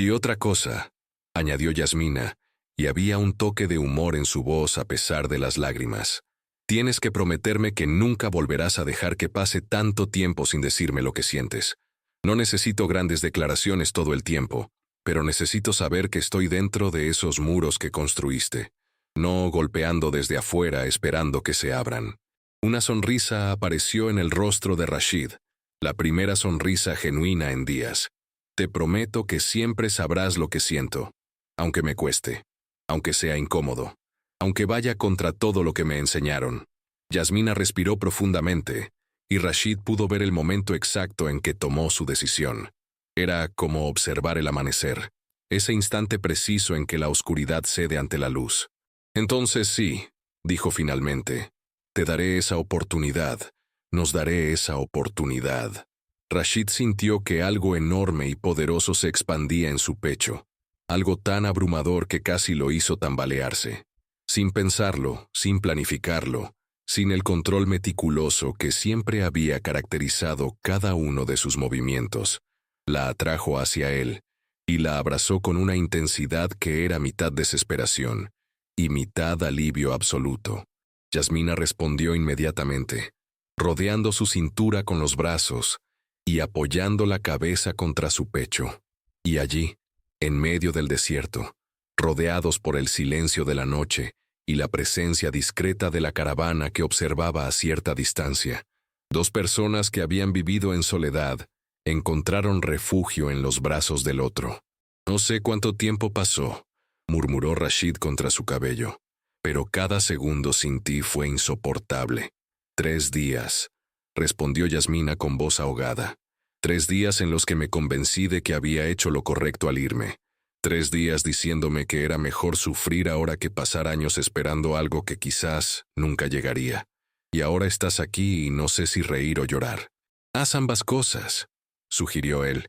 Y otra cosa, añadió Yasmina, y había un toque de humor en su voz a pesar de las lágrimas. Tienes que prometerme que nunca volverás a dejar que pase tanto tiempo sin decirme lo que sientes. No necesito grandes declaraciones todo el tiempo, pero necesito saber que estoy dentro de esos muros que construiste, no golpeando desde afuera esperando que se abran. Una sonrisa apareció en el rostro de Rashid, la primera sonrisa genuina en días. Te prometo que siempre sabrás lo que siento, aunque me cueste, aunque sea incómodo, aunque vaya contra todo lo que me enseñaron. Yasmina respiró profundamente, y Rashid pudo ver el momento exacto en que tomó su decisión. Era como observar el amanecer, ese instante preciso en que la oscuridad cede ante la luz. Entonces sí, dijo finalmente, te daré esa oportunidad, nos daré esa oportunidad. Rashid sintió que algo enorme y poderoso se expandía en su pecho, algo tan abrumador que casi lo hizo tambalearse. Sin pensarlo, sin planificarlo, sin el control meticuloso que siempre había caracterizado cada uno de sus movimientos, la atrajo hacia él y la abrazó con una intensidad que era mitad desesperación y mitad alivio absoluto. Yasmina respondió inmediatamente, rodeando su cintura con los brazos y apoyando la cabeza contra su pecho. Y allí, en medio del desierto, rodeados por el silencio de la noche y la presencia discreta de la caravana que observaba a cierta distancia, dos personas que habían vivido en soledad encontraron refugio en los brazos del otro. No sé cuánto tiempo pasó, murmuró Rashid contra su cabello, pero cada segundo sin ti fue insoportable. 3 días, respondió Yasmina con voz ahogada. 3 días en los que me convencí de que había hecho lo correcto al irme. 3 días diciéndome que era mejor sufrir ahora que pasar años esperando algo que quizás nunca llegaría. Y ahora estás aquí y no sé si reír o llorar. Haz ambas cosas, sugirió él,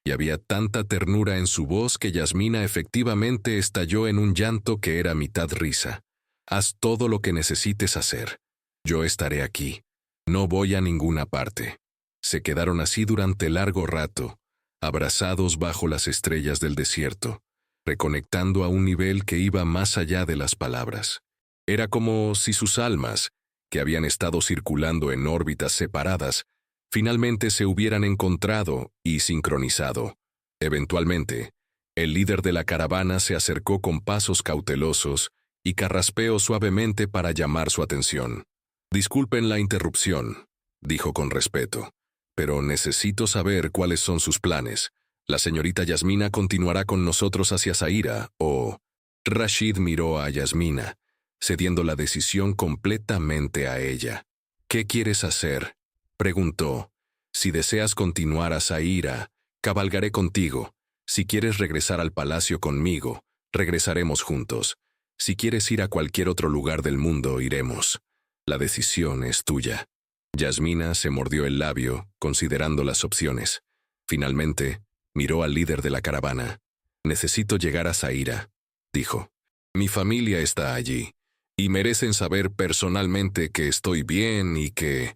y había tanta ternura en su voz que Yasmina efectivamente estalló en un llanto que era mitad risa. Haz todo lo que necesites hacer. Yo estaré aquí. No voy a ninguna parte. Se quedaron así durante largo rato, abrazados bajo las estrellas del desierto, reconectando a un nivel que iba más allá de las palabras. Era como si sus almas, que habían estado circulando en órbitas separadas, finalmente se hubieran encontrado y sincronizado. Eventualmente, el líder de la caravana se acercó con pasos cautelosos y carraspeó suavemente para llamar su atención. Disculpen la interrupción, dijo con respeto, pero necesito saber cuáles son sus planes. ¿La señorita Yasmina continuará con nosotros hacia Zaira o...? Rashid miró a Yasmina, cediendo la decisión completamente a ella. ¿Qué quieres hacer?, preguntó. Si deseas continuar a Zaira, cabalgaré contigo. Si quieres regresar al palacio conmigo, regresaremos juntos. Si quieres ir a cualquier otro lugar del mundo, iremos. La decisión es tuya. Yasmina se mordió el labio, considerando las opciones. Finalmente, miró al líder de la caravana. Necesito llegar a Zaira, dijo. Mi familia está allí, y merecen saber personalmente que estoy bien y que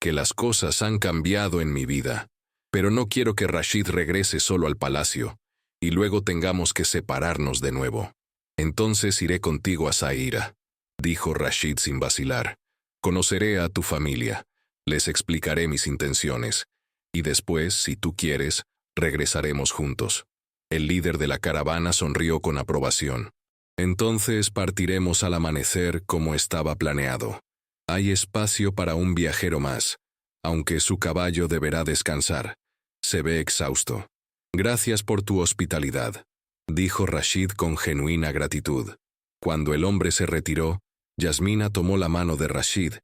las cosas han cambiado en mi vida. Pero no quiero que Rashid regrese solo al palacio, y luego tengamos que separarnos de nuevo. Entonces iré contigo a Zaira, dijo Rashid sin vacilar. Conoceré a tu familia, les explicaré mis intenciones, y después, si tú quieres, regresaremos juntos. El líder de la caravana sonrió con aprobación. Entonces partiremos al amanecer como estaba planeado. Hay espacio para un viajero más, aunque su caballo deberá descansar. Se ve exhausto. Gracias por tu hospitalidad, dijo Rashid con genuina gratitud. Cuando el hombre se retiró, Yasmina tomó la mano de Rashid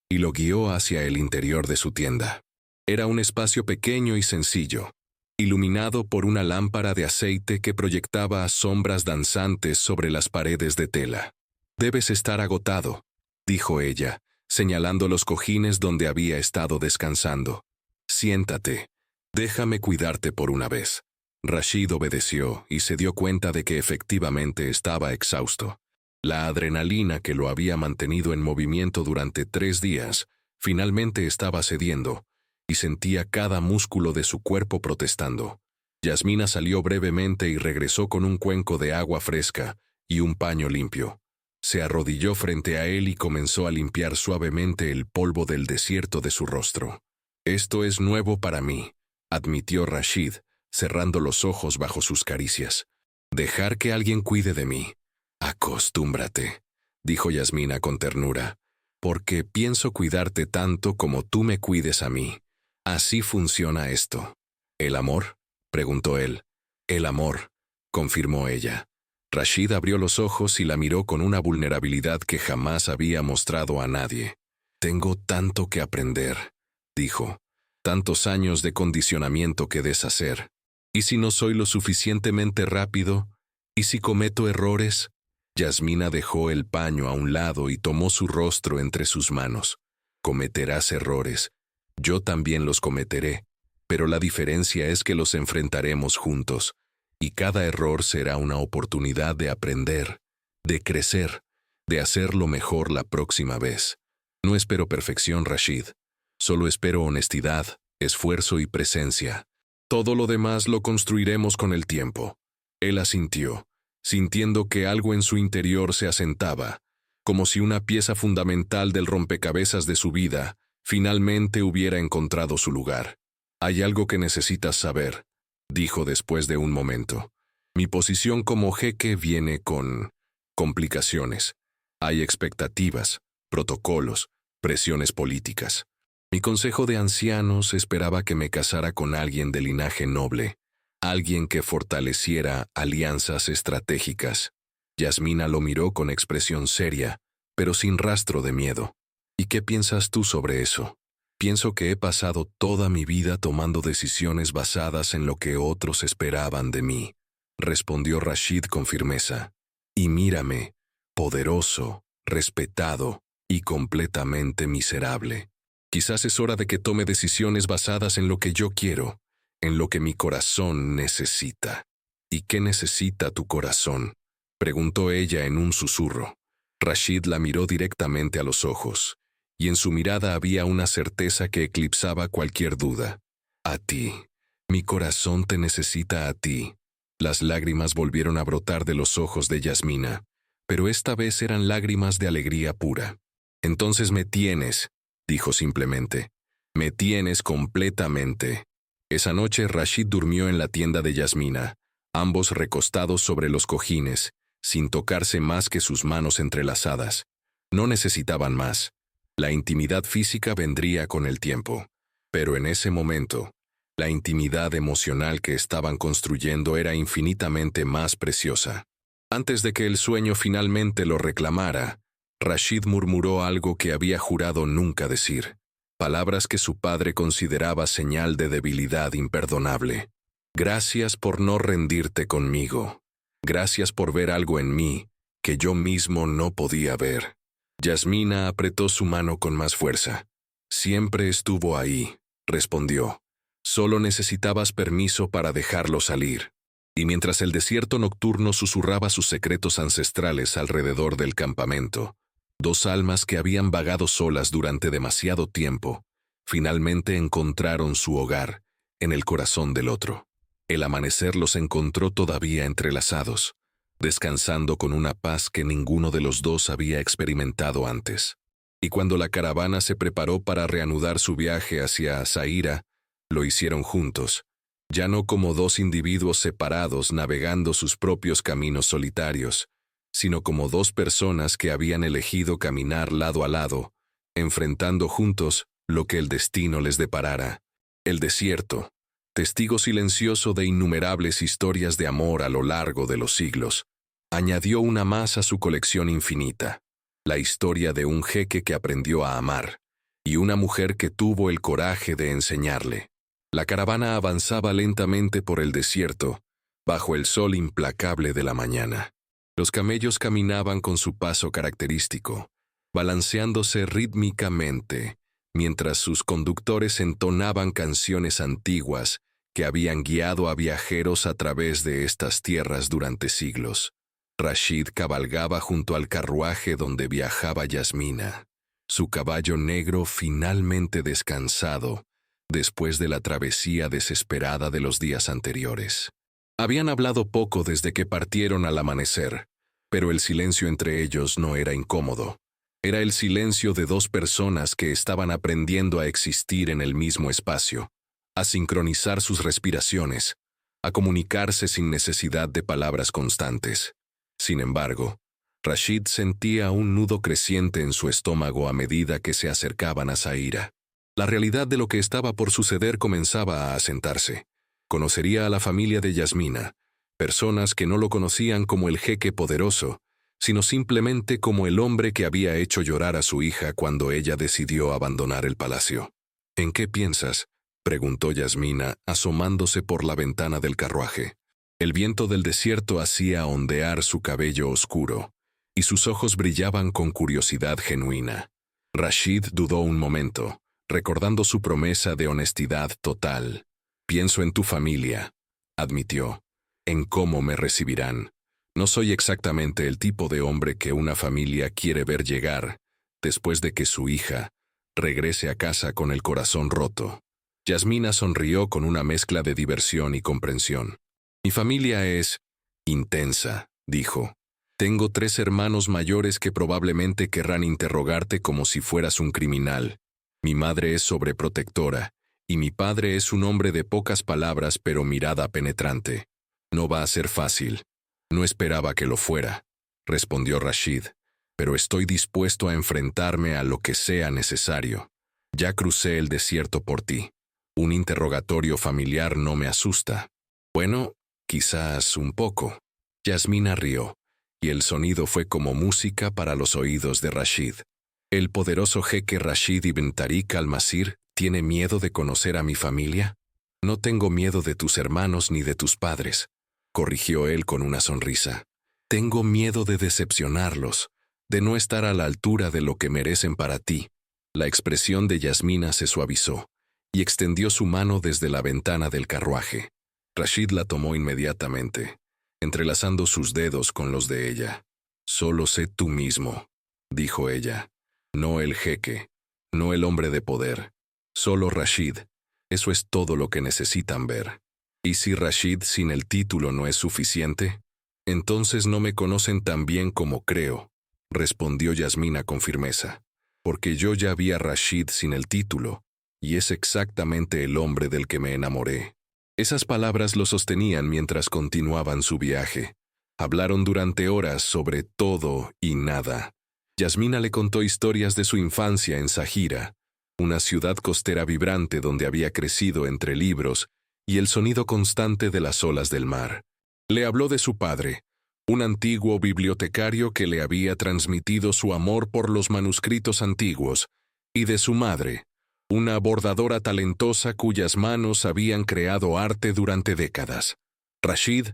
y lo guió hacia el interior de su tienda. Era un espacio pequeño y sencillo, iluminado por una lámpara de aceite que proyectaba sombras danzantes sobre las paredes de tela. «Debes estar agotado», dijo ella, señalando los cojines donde había estado descansando. «Siéntate. Déjame cuidarte por una vez». Rashid obedeció y se dio cuenta de que efectivamente estaba exhausto. La adrenalina que lo había mantenido en movimiento durante 3 días finalmente estaba cediendo, y sentía cada músculo de su cuerpo protestando. Yasmina salió brevemente y regresó con un cuenco de agua fresca y un paño limpio. Se arrodilló frente a él y comenzó a limpiar suavemente el polvo del desierto de su rostro. «Esto es nuevo para mí», admitió Rashid, cerrando los ojos bajo sus caricias. «Dejar que alguien cuide de mí». «Acostúmbrate», dijo Yasmina con ternura, «porque pienso cuidarte tanto como tú me cuides a mí. Así funciona esto». «¿El amor?», preguntó él. «El amor», confirmó ella. Rashid abrió los ojos y la miró con una vulnerabilidad que jamás había mostrado a nadie. «Tengo tanto que aprender», dijo. «Tantos años de condicionamiento que deshacer. ¿Y si no soy lo suficientemente rápido? ¿Y si cometo errores?». Yasmina dejó el paño a un lado y tomó su rostro entre sus manos. «Cometerás errores. Yo también los cometeré, pero la diferencia es que los enfrentaremos juntos, y cada error será una oportunidad de aprender, de crecer, de hacerlo mejor la próxima vez. No espero perfección, Rashid. Solo espero honestidad, esfuerzo y presencia. Todo lo demás lo construiremos con el tiempo». Él asintió, sintiendo que algo en su interior se asentaba, como si una pieza fundamental del rompecabezas de su vida finalmente hubiera encontrado su lugar. «Hay algo que necesitas saber», dijo después de un momento. «Mi posición como jeque viene con complicaciones. Hay expectativas, protocolos, presiones políticas. Mi consejo de ancianos esperaba que me casara con alguien de linaje noble, alguien que fortaleciera alianzas estratégicas». Yasmina lo miró con expresión seria, pero sin rastro de miedo. «¿Y qué piensas tú sobre eso?». «Pienso que he pasado toda mi vida tomando decisiones basadas en lo que otros esperaban de mí», respondió Rashid con firmeza. «Y mírame, poderoso, respetado y completamente miserable. Quizás es hora de que tome decisiones basadas en lo que yo quiero, en lo que mi corazón necesita». «¿Y qué necesita tu corazón?», preguntó ella en un susurro. Rashid la miró directamente a los ojos, y en su mirada había una certeza que eclipsaba cualquier duda. «A ti. Mi corazón te necesita a ti». Las lágrimas volvieron a brotar de los ojos de Yasmina, pero esta vez eran lágrimas de alegría pura. «Entonces me tienes», dijo simplemente. «Me tienes completamente». Esa noche Rashid durmió en la tienda de Yasmina, ambos recostados sobre los cojines, sin tocarse más que sus manos entrelazadas. No necesitaban más. La intimidad física vendría con el tiempo, pero en ese momento, la intimidad emocional que estaban construyendo era infinitamente más preciosa. Antes de que el sueño finalmente lo reclamara, Rashid murmuró algo que había jurado nunca decir, palabras que su padre consideraba señal de debilidad imperdonable. «Gracias por no rendirte conmigo. Gracias por ver algo en mí que yo mismo no podía ver». Yasmina apretó su mano con más fuerza. «Siempre estuvo ahí», respondió. «Solo necesitabas permiso para dejarlo salir». Y mientras el desierto nocturno susurraba sus secretos ancestrales alrededor del campamento, 2 almas que habían vagado solas durante demasiado tiempo, finalmente encontraron su hogar, en el corazón del otro. El amanecer los encontró todavía entrelazados, descansando con una paz que ninguno de los dos había experimentado antes. Y cuando la caravana se preparó para reanudar su viaje hacia Zaira, lo hicieron juntos, ya no como dos individuos separados navegando sus propios caminos solitarios, sino como dos personas que habían elegido caminar lado a lado, enfrentando juntos lo que el destino les deparara. El desierto, testigo silencioso de innumerables historias de amor a lo largo de los siglos, añadió una más a su colección infinita, la historia de un jeque que aprendió a amar, y una mujer que tuvo el coraje de enseñarle. La caravana avanzaba lentamente por el desierto, bajo el sol implacable de la mañana. Los camellos caminaban con su paso característico, balanceándose rítmicamente, mientras sus conductores entonaban canciones antiguas que habían guiado a viajeros a través de estas tierras durante siglos. Rashid cabalgaba junto al carruaje donde viajaba Yasmina, su caballo negro finalmente descansado después de la travesía desesperada de los días anteriores. Habían hablado poco desde que partieron al amanecer, pero el silencio entre ellos no era incómodo. Era el silencio de dos personas que estaban aprendiendo a existir en el mismo espacio, a sincronizar sus respiraciones, a comunicarse sin necesidad de palabras constantes. Sin embargo, Rashid sentía un nudo creciente en su estómago a medida que se acercaban a Zaira. La realidad de lo que estaba por suceder comenzaba a asentarse. Conocería a la familia de Yasmina, personas que no lo conocían como el jeque poderoso, sino simplemente como el hombre que había hecho llorar a su hija cuando ella decidió abandonar el palacio. ¿En qué piensas?, preguntó Yasmina, asomándose por la ventana del carruaje. El viento del desierto hacía ondear su cabello oscuro, y sus ojos brillaban con curiosidad genuina. Rashid dudó un momento, recordando su promesa de honestidad total. «Pienso en tu familia», admitió, «en cómo me recibirán. No soy exactamente el tipo de hombre que una familia quiere ver llegar, después de que su hija regrese a casa con el corazón roto». Yasmina sonrió con una mezcla de diversión y comprensión. «Mi familia es intensa», dijo. «Tengo 3 hermanos mayores que probablemente querrán interrogarte como si fueras un criminal. Mi madre es sobreprotectora, y mi padre es un hombre de pocas palabras pero mirada penetrante. No va a ser fácil». «No esperaba que lo fuera», respondió Rashid, «pero estoy dispuesto a enfrentarme a lo que sea necesario. Ya crucé el desierto por ti. Un interrogatorio familiar no me asusta». «Bueno, quizás un poco». Yasmina rió, y el sonido fue como música para los oídos de Rashid. «¿El poderoso jeque Rashid ibn Tariq al-Masir tiene miedo de conocer a mi familia?» «No tengo miedo de tus hermanos ni de tus padres», corrigió él con una sonrisa. «Tengo miedo de decepcionarlos, de no estar a la altura de lo que merecen para ti». La expresión de Yasmina se suavizó, y extendió su mano desde la ventana del carruaje. Rashid la tomó inmediatamente, entrelazando sus dedos con los de ella. «Solo sé tú mismo», dijo ella. «No el jeque, no el hombre de poder. Solo Rashid. Eso es todo lo que necesitan ver». «¿Y si Rashid sin el título no es suficiente? Entonces no me conocen tan bien como creo», respondió Yasmina con firmeza. «Porque yo ya vi a Rashid sin el título, y es exactamente el hombre del que me enamoré». Esas palabras lo sostenían mientras continuaban su viaje. Hablaron durante horas sobre todo y nada. Yasmina le contó historias de su infancia en Zaira, una ciudad costera vibrante donde había crecido entre libros y el sonido constante de las olas del mar. Le habló de su padre, un antiguo bibliotecario que le había transmitido su amor por los manuscritos antiguos, y de su madre, una bordadora talentosa cuyas manos habían creado arte durante décadas. Rashid,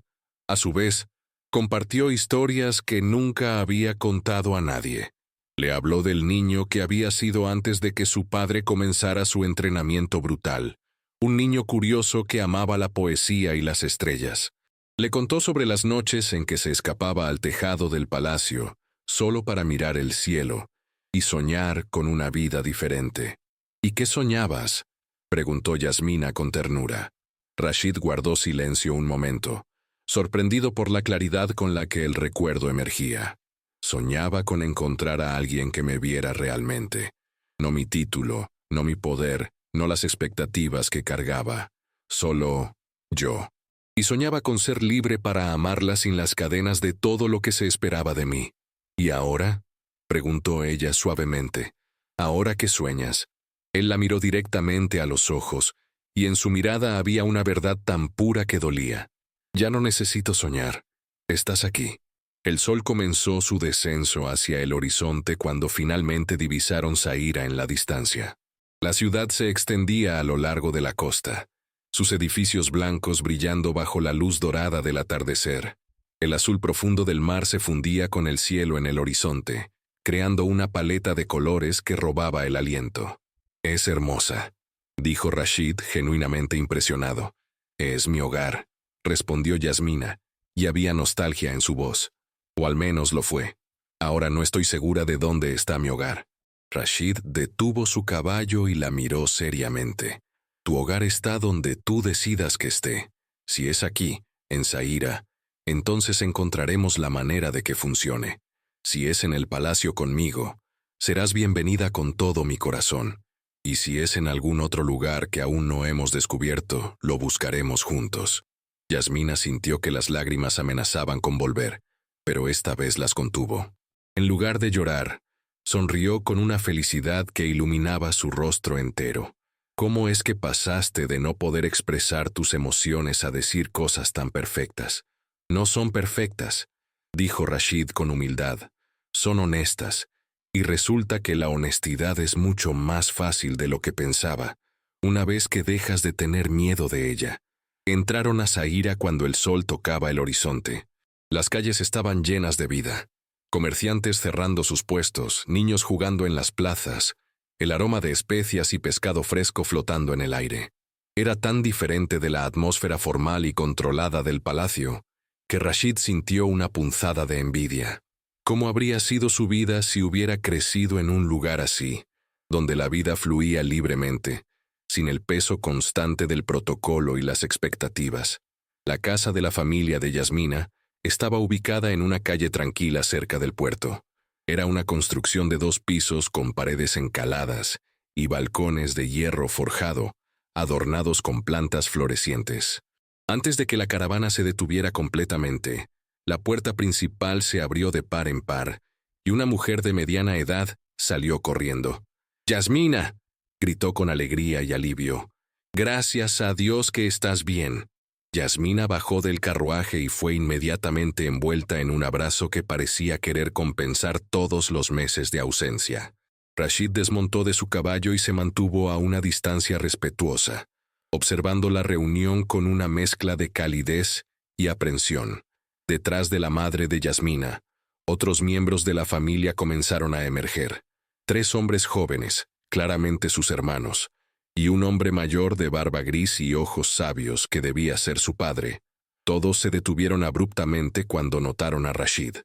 a su vez, compartió historias que nunca había contado a nadie. Le habló del niño que había sido antes de que su padre comenzara su entrenamiento brutal, un niño curioso que amaba la poesía y las estrellas. Le contó sobre las noches en que se escapaba al tejado del palacio, solo para mirar el cielo y soñar con una vida diferente. «¿Y qué soñabas?», preguntó Yasmina con ternura. Rashid guardó silencio un momento, sorprendido por la claridad con la que el recuerdo emergía. Soñaba con encontrar a alguien que me viera realmente. No mi título, no mi poder, no las expectativas que cargaba. Solo yo. Y soñaba con ser libre para amarla sin las cadenas de todo lo que se esperaba de mí. ¿Y ahora?, preguntó ella suavemente. ¿Ahora qué sueñas? Él la miró directamente a los ojos, y en su mirada había una verdad tan pura que dolía. Ya no necesito soñar. Estás aquí. El sol comenzó su descenso hacia el horizonte cuando finalmente divisaron Zaira en la distancia. La ciudad se extendía a lo largo de la costa, sus edificios blancos brillando bajo la luz dorada del atardecer. El azul profundo del mar se fundía con el cielo en el horizonte, creando una paleta de colores que robaba el aliento. «Es hermosa», dijo Rashid genuinamente impresionado. «Es mi hogar», respondió Yasmina, y había nostalgia en su voz. O al menos lo fue. Ahora no estoy segura de dónde está mi hogar. Rashid detuvo su caballo y la miró seriamente. Tu hogar está donde tú decidas que esté. Si es aquí, en Zaira, entonces encontraremos la manera de que funcione. Si es en el palacio conmigo, serás bienvenida con todo mi corazón. Y si es en algún otro lugar que aún no hemos descubierto, lo buscaremos juntos. Yasmina sintió que las lágrimas amenazaban con volver, pero esta vez las contuvo. En lugar de llorar, sonrió con una felicidad que iluminaba su rostro entero. ¿Cómo es que pasaste de no poder expresar tus emociones a decir cosas tan perfectas? No son perfectas, dijo Rashid con humildad. Son honestas, y resulta que la honestidad es mucho más fácil de lo que pensaba, una vez que dejas de tener miedo de ella. Entraron a Zaira cuando el sol tocaba el horizonte. Las calles estaban llenas de vida. Comerciantes cerrando sus puestos, niños jugando en las plazas, el aroma de especias y pescado fresco flotando en el aire. Era tan diferente de la atmósfera formal y controlada del palacio, que Rashid sintió una punzada de envidia. ¿Cómo habría sido su vida si hubiera crecido en un lugar así, donde la vida fluía libremente, sin el peso constante del protocolo y las expectativas? La casa de la familia de Yasmina estaba ubicada en una calle tranquila cerca del puerto. Era una construcción de 2 pisos con paredes encaladas y balcones de hierro forjado, adornados con plantas florecientes. Antes de que la caravana se detuviera completamente, la puerta principal se abrió de par en par, y una mujer de mediana edad salió corriendo. «¡Yasmina!», gritó con alegría y alivio. «Gracias a Dios que estás bien». Yasmina bajó del carruaje y fue inmediatamente envuelta en un abrazo que parecía querer compensar todos los meses de ausencia. Rashid desmontó de su caballo y se mantuvo a una distancia respetuosa, observando la reunión con una mezcla de calidez y aprensión. Detrás de la madre de Yasmina, otros miembros de la familia comenzaron a emerger. 3 hombres jóvenes, claramente sus hermanos, y un hombre mayor de barba gris y ojos sabios que debía ser su padre. Todos se detuvieron abruptamente cuando notaron a Rashid.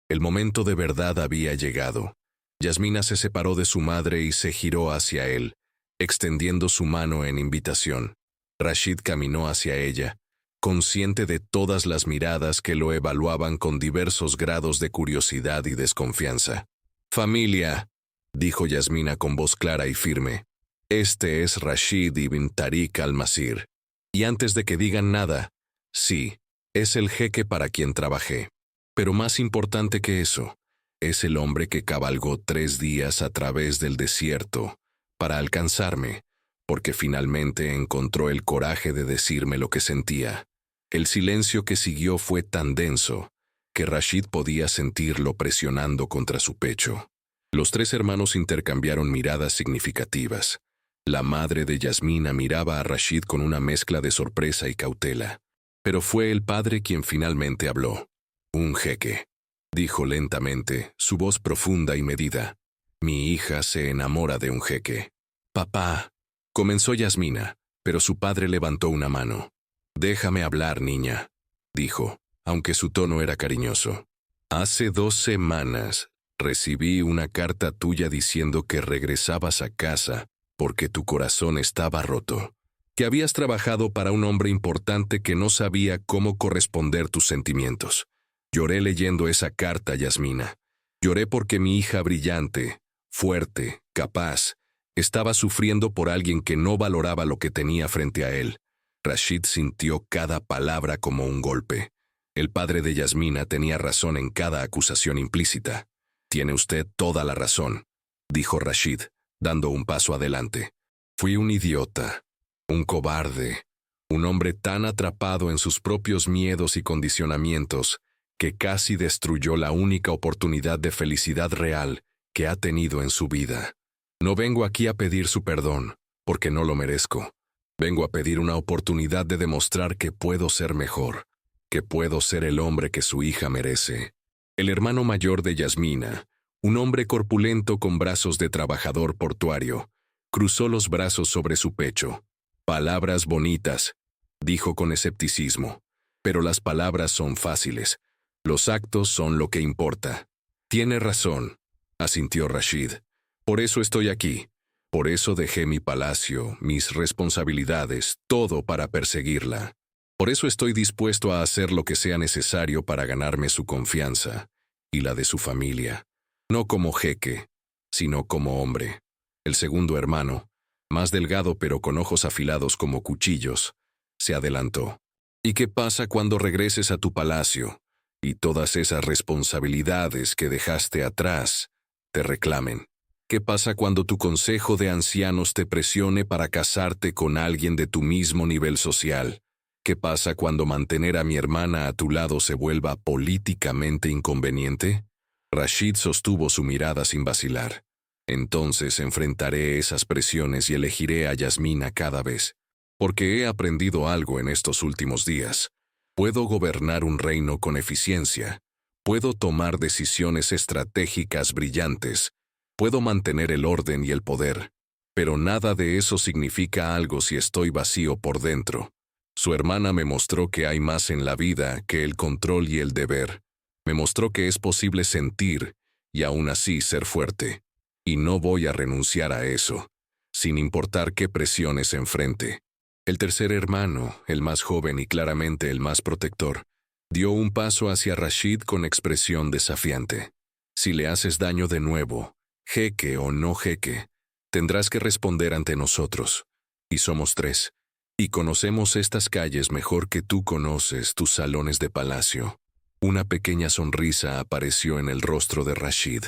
El momento de verdad había llegado. Yasmina se separó de su madre y se giró hacia él, extendiendo su mano en invitación. Rashid caminó hacia ella, consciente de todas las miradas que lo evaluaban con diversos grados de curiosidad y desconfianza. «Familia», dijo Yasmina con voz clara y firme. «Este es Rashid ibn Tariq al-Masir. Y antes de que digan nada, sí, es el jeque para quien trabajé. Pero más importante que eso, es el hombre que cabalgó 3 días a través del desierto para alcanzarme, porque finalmente encontró el coraje de decirme lo que sentía». El silencio que siguió fue tan denso que Rashid podía sentirlo presionando contra su pecho. Los 3 hermanos intercambiaron miradas significativas. La madre de Yasmina miraba a Rashid con una mezcla de sorpresa y cautela. Pero fue el padre quien finalmente habló. «Un jeque», dijo lentamente, su voz profunda y medida. «Mi hija se enamora de un jeque». «Papá», comenzó Yasmina, pero su padre levantó una mano. «Déjame hablar, niña», dijo, aunque su tono era cariñoso. «Hace 2 semanas recibí una carta tuya diciendo que regresabas a casa porque tu corazón estaba roto. que habías trabajado para un hombre importante que no sabía cómo corresponder tus sentimientos. Lloré leyendo esa carta, Yasmina. Lloré porque mi hija brillante, fuerte, capaz, estaba sufriendo por alguien que no valoraba lo que tenía frente a él. Rashid sintió cada palabra como un golpe. El padre de Yasmina tenía razón en cada acusación implícita. «Tiene usted toda la razón», dijo Rashid, dando un paso adelante. «Fui un idiota, un cobarde, un hombre tan atrapado en sus propios miedos y condicionamientos que casi destruyó la única oportunidad de felicidad real que ha tenido en su vida. No vengo aquí a pedir su perdón, porque no lo merezco. Vengo a pedir una oportunidad de demostrar que puedo ser mejor, que puedo ser el hombre que su hija merece». El hermano mayor de Yasmina, un hombre corpulento con brazos de trabajador portuario, cruzó los brazos sobre su pecho. «Palabras bonitas», dijo con escepticismo, «pero las palabras son fáciles. Los actos son lo que importa». «Tiene razón», asintió Rashid. «Por eso estoy aquí. Por eso dejé mi palacio, mis responsabilidades, todo para perseguirla. Por eso estoy dispuesto a hacer lo que sea necesario para ganarme su confianza y la de su familia. No como jeque, sino como hombre». El segundo hermano, más delgado pero con ojos afilados como cuchillos, se adelantó. «¿Y qué pasa cuando regreses a tu palacio y todas esas responsabilidades que dejaste atrás te reclamen? ¿Qué pasa cuando tu consejo de ancianos te presione para casarte con alguien de tu mismo nivel social? ¿Qué pasa cuando mantener a mi hermana a tu lado se vuelva políticamente inconveniente?» Rashid sostuvo su mirada sin vacilar. «Entonces enfrentaré esas presiones y elegiré a Yasmina cada vez, porque he aprendido algo en estos últimos días. Puedo gobernar un reino con eficiencia, puedo tomar decisiones estratégicas brillantes, puedo mantener el orden y el poder, pero nada de eso significa algo si estoy vacío por dentro. Su hermana me mostró que hay más en la vida que el control y el deber. Me mostró que es posible sentir y aún así ser fuerte. Y no voy a renunciar a eso, sin importar qué presiones enfrente». El tercer hermano, el más joven y claramente el más protector, dio un paso hacia Rashid con expresión desafiante. «Si le haces daño de nuevo, jeque o no jeque, tendrás que responder ante nosotros. Y somos 3. Y conocemos estas calles mejor que tú conoces tus salones de palacio». Una pequeña sonrisa apareció en el rostro de Rashid.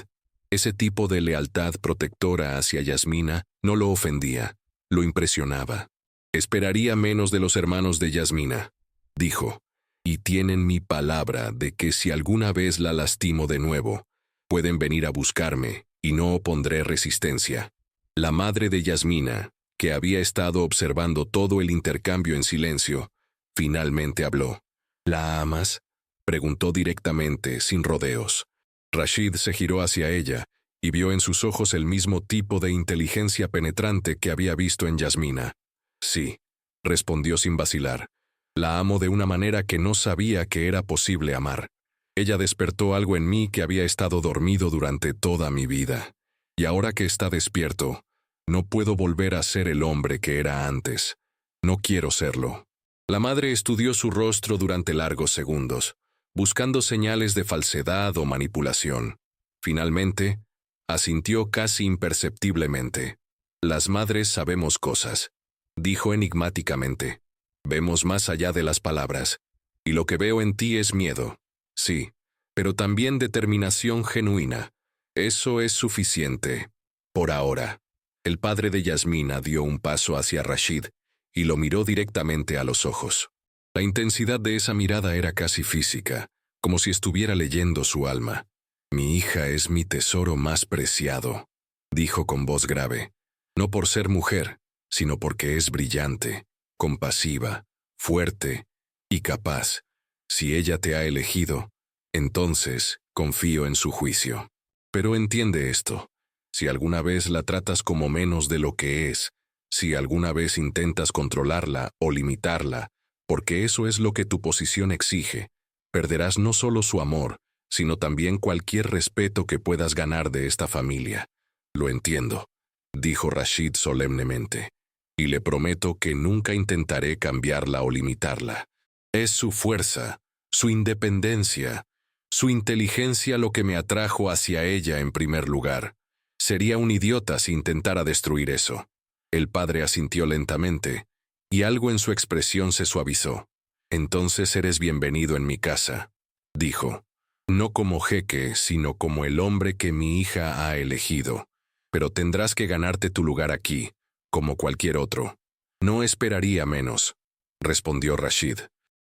Ese tipo de lealtad protectora hacia Yasmina no lo ofendía, lo impresionaba. «Esperaría menos de los hermanos de Yasmina», dijo, «y tienen mi palabra de que si alguna vez la lastimo de nuevo, pueden venir a buscarme y no opondré resistencia». La madre de Yasmina, que había estado observando todo el intercambio en silencio, finalmente habló. «¿La amas?», preguntó directamente, sin rodeos. Rashid se giró hacia ella y vio en sus ojos el mismo tipo de inteligencia penetrante que había visto en Yasmina. «Sí», respondió sin vacilar. «La amo de una manera que no sabía que era posible amar. Ella despertó algo en mí que había estado dormido durante toda mi vida. Y ahora que está despierto, no puedo volver a ser el hombre que era antes. No quiero serlo». La madre estudió su rostro durante largos segundos, buscando señales de falsedad o manipulación. Finalmente, asintió casi imperceptiblemente. «Las madres sabemos cosas», dijo enigmáticamente. «Vemos más allá de las palabras. Y lo que veo en ti es miedo. Sí, pero también determinación genuina. Eso es suficiente. Por ahora». El padre de Yasmina dio un paso hacia Rashid y lo miró directamente a los ojos. La intensidad de esa mirada era casi física, como si estuviera leyendo su alma. «Mi hija es mi tesoro más preciado», dijo con voz grave. «No por ser mujer, sino porque es brillante, compasiva, fuerte y capaz. Si ella te ha elegido, entonces confío en su juicio. Pero entiende esto. Si alguna vez la tratas como menos de lo que es, si alguna vez intentas controlarla o limitarla, porque eso es lo que tu posición exige, perderás no solo su amor, sino también cualquier respeto que puedas ganar de esta familia. Lo entiendo», dijo Rashid solemnemente. y le prometo que nunca intentaré cambiarla o limitarla. Es su fuerza, su independencia, su inteligencia lo que me atrajo hacia ella en primer lugar. Sería un idiota si intentara destruir eso. El padre asintió lentamente, y algo en su expresión se suavizó. Entonces eres bienvenido en mi casa, dijo. No como jeque, sino como el hombre que mi hija ha elegido. Pero tendrás que ganarte tu lugar aquí, como cualquier otro. No esperaría menos, respondió Rashid.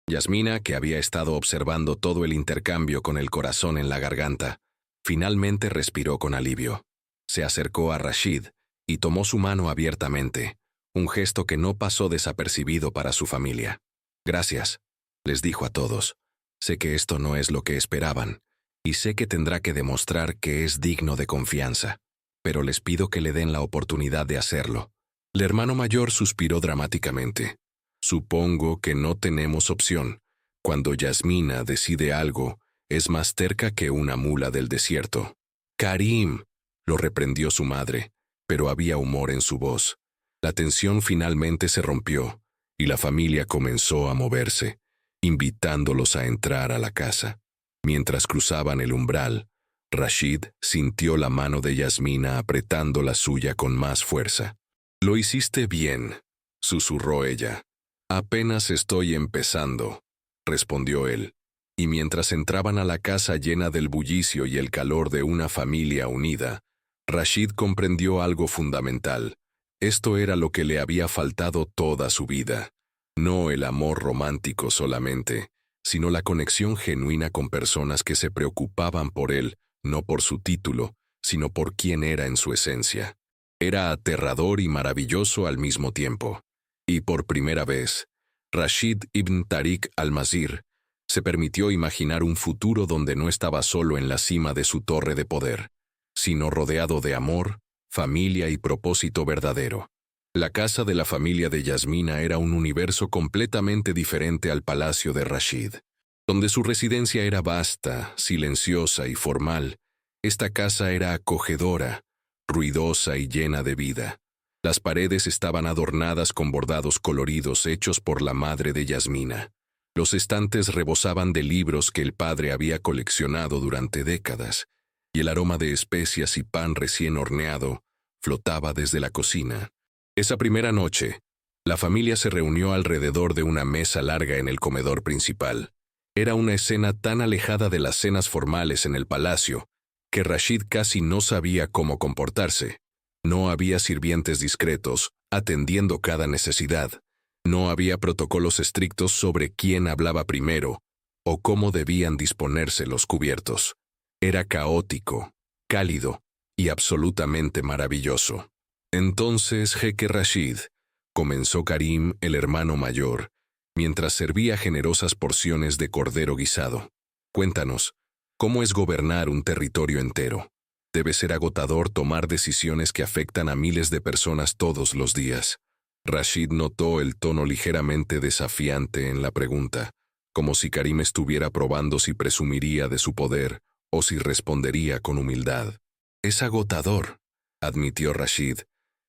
Yasmina, que había estado observando todo el intercambio con el corazón en la garganta, finalmente respiró con alivio. Se acercó a Rashid y tomó su mano abiertamente, un gesto que no pasó desapercibido para su familia. Gracias, les dijo a todos. Sé que esto no es lo que esperaban, y sé que tendrá que demostrar que es digno de confianza, pero les pido que le den la oportunidad de hacerlo. El hermano mayor suspiró dramáticamente. Supongo que no tenemos opción. Cuando Yasmina decide algo, es más terca que una mula del desierto. Karim, lo reprendió su madre, pero había humor en su voz. La tensión finalmente se rompió, y la familia comenzó a moverse, invitándolos a entrar a la casa. Mientras cruzaban el umbral, Rashid sintió la mano de Yasmina apretando la suya con más fuerza. «Lo hiciste bien», susurró ella. «Apenas estoy empezando», respondió él. Y mientras entraban a la casa llena del bullicio y el calor de una familia unida, Rashid comprendió algo fundamental. Esto era lo que le había faltado toda su vida. No el amor romántico solamente, sino la conexión genuina con personas que se preocupaban por él, no por su título, sino por quién era en su esencia. Era aterrador y maravilloso al mismo tiempo. Y por primera vez, Rashid ibn Tariq al-Mazir se permitió imaginar un futuro donde no estaba solo en la cima de su torre de poder, sino rodeado de amor, familia y propósito verdadero. La casa de la familia de Yasmina era un universo completamente diferente al palacio de Rashid. Donde su residencia era vasta, silenciosa y formal, esta casa era acogedora, ruidosa y llena de vida. Las paredes estaban adornadas con bordados coloridos hechos por la madre de Yasmina. Los estantes rebosaban de libros que el padre había coleccionado durante décadas, y el aroma de especias y pan recién horneado flotaba desde la cocina. Esa primera noche, la familia se reunió alrededor de una mesa larga en el comedor principal. Era una escena tan alejada de las cenas formales en el palacio que Rashid casi no sabía cómo comportarse. No había sirvientes discretos, atendiendo cada necesidad. No había protocolos estrictos sobre quién hablaba primero o cómo debían disponerse los cubiertos. Era caótico, cálido y absolutamente maravilloso. Entonces, jeque Rashid, comenzó Karim, el hermano mayor, mientras servía generosas porciones de cordero guisado. Cuéntanos, ¿cómo es gobernar un territorio entero? Debe ser agotador tomar decisiones que afectan a miles de personas todos los días. Rashid notó el tono ligeramente desafiante en la pregunta, como si Karim estuviera probando si presumiría de su poder o si respondería con humildad. Es agotador, admitió Rashid,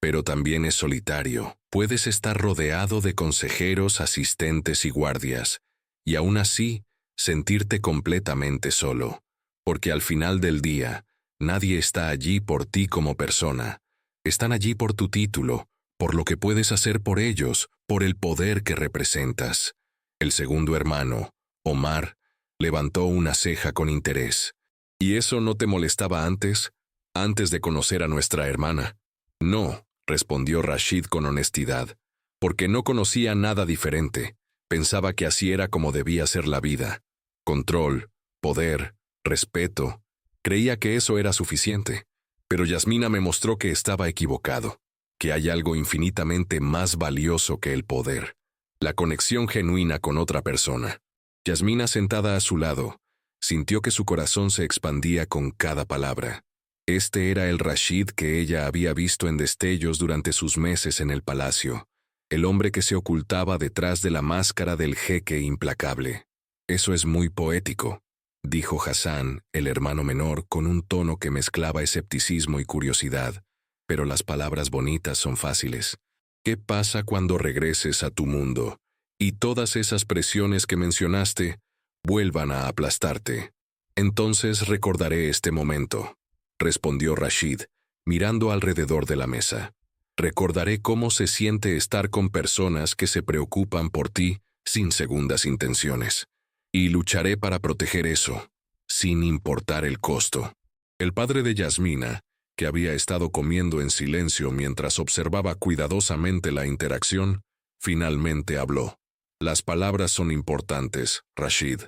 pero también es solitario. Puedes estar rodeado de consejeros, asistentes y guardias, y aún así sentirte completamente solo, porque al final del día, nadie está allí por ti como persona. Están allí por tu título, por lo que puedes hacer por ellos, por el poder que representas. El segundo hermano, Omar, levantó una ceja con interés. ¿Y eso no te molestaba antes de conocer a nuestra hermana? No, respondió Rashid con honestidad, porque no conocía nada diferente. Pensaba que así era como debía ser la vida. Control, poder, respeto. Creía que eso era suficiente. Pero Yasmina me mostró que estaba equivocado, que hay algo infinitamente más valioso que el poder. La conexión genuina con otra persona. Yasmina, sentada a su lado, sintió que su corazón se expandía con cada palabra. Este era el Rashid que ella había visto en destellos durante sus meses en el palacio, el hombre que se ocultaba detrás de la máscara del jeque implacable. Eso es muy poético, dijo Hassan, el hermano menor, con un tono que mezclaba escepticismo y curiosidad, pero las palabras bonitas son fáciles. ¿Qué pasa cuando regreses a tu mundo y todas esas presiones que mencionaste vuelvan a aplastarte? Entonces recordaré este momento, respondió Rashid, mirando alrededor de la mesa. Recordaré cómo se siente estar con personas que se preocupan por ti sin segundas intenciones. Y lucharé para proteger eso, sin importar el costo. El padre de Yasmina, que había estado comiendo en silencio mientras observaba cuidadosamente la interacción, finalmente habló. Las palabras son importantes, Rashid,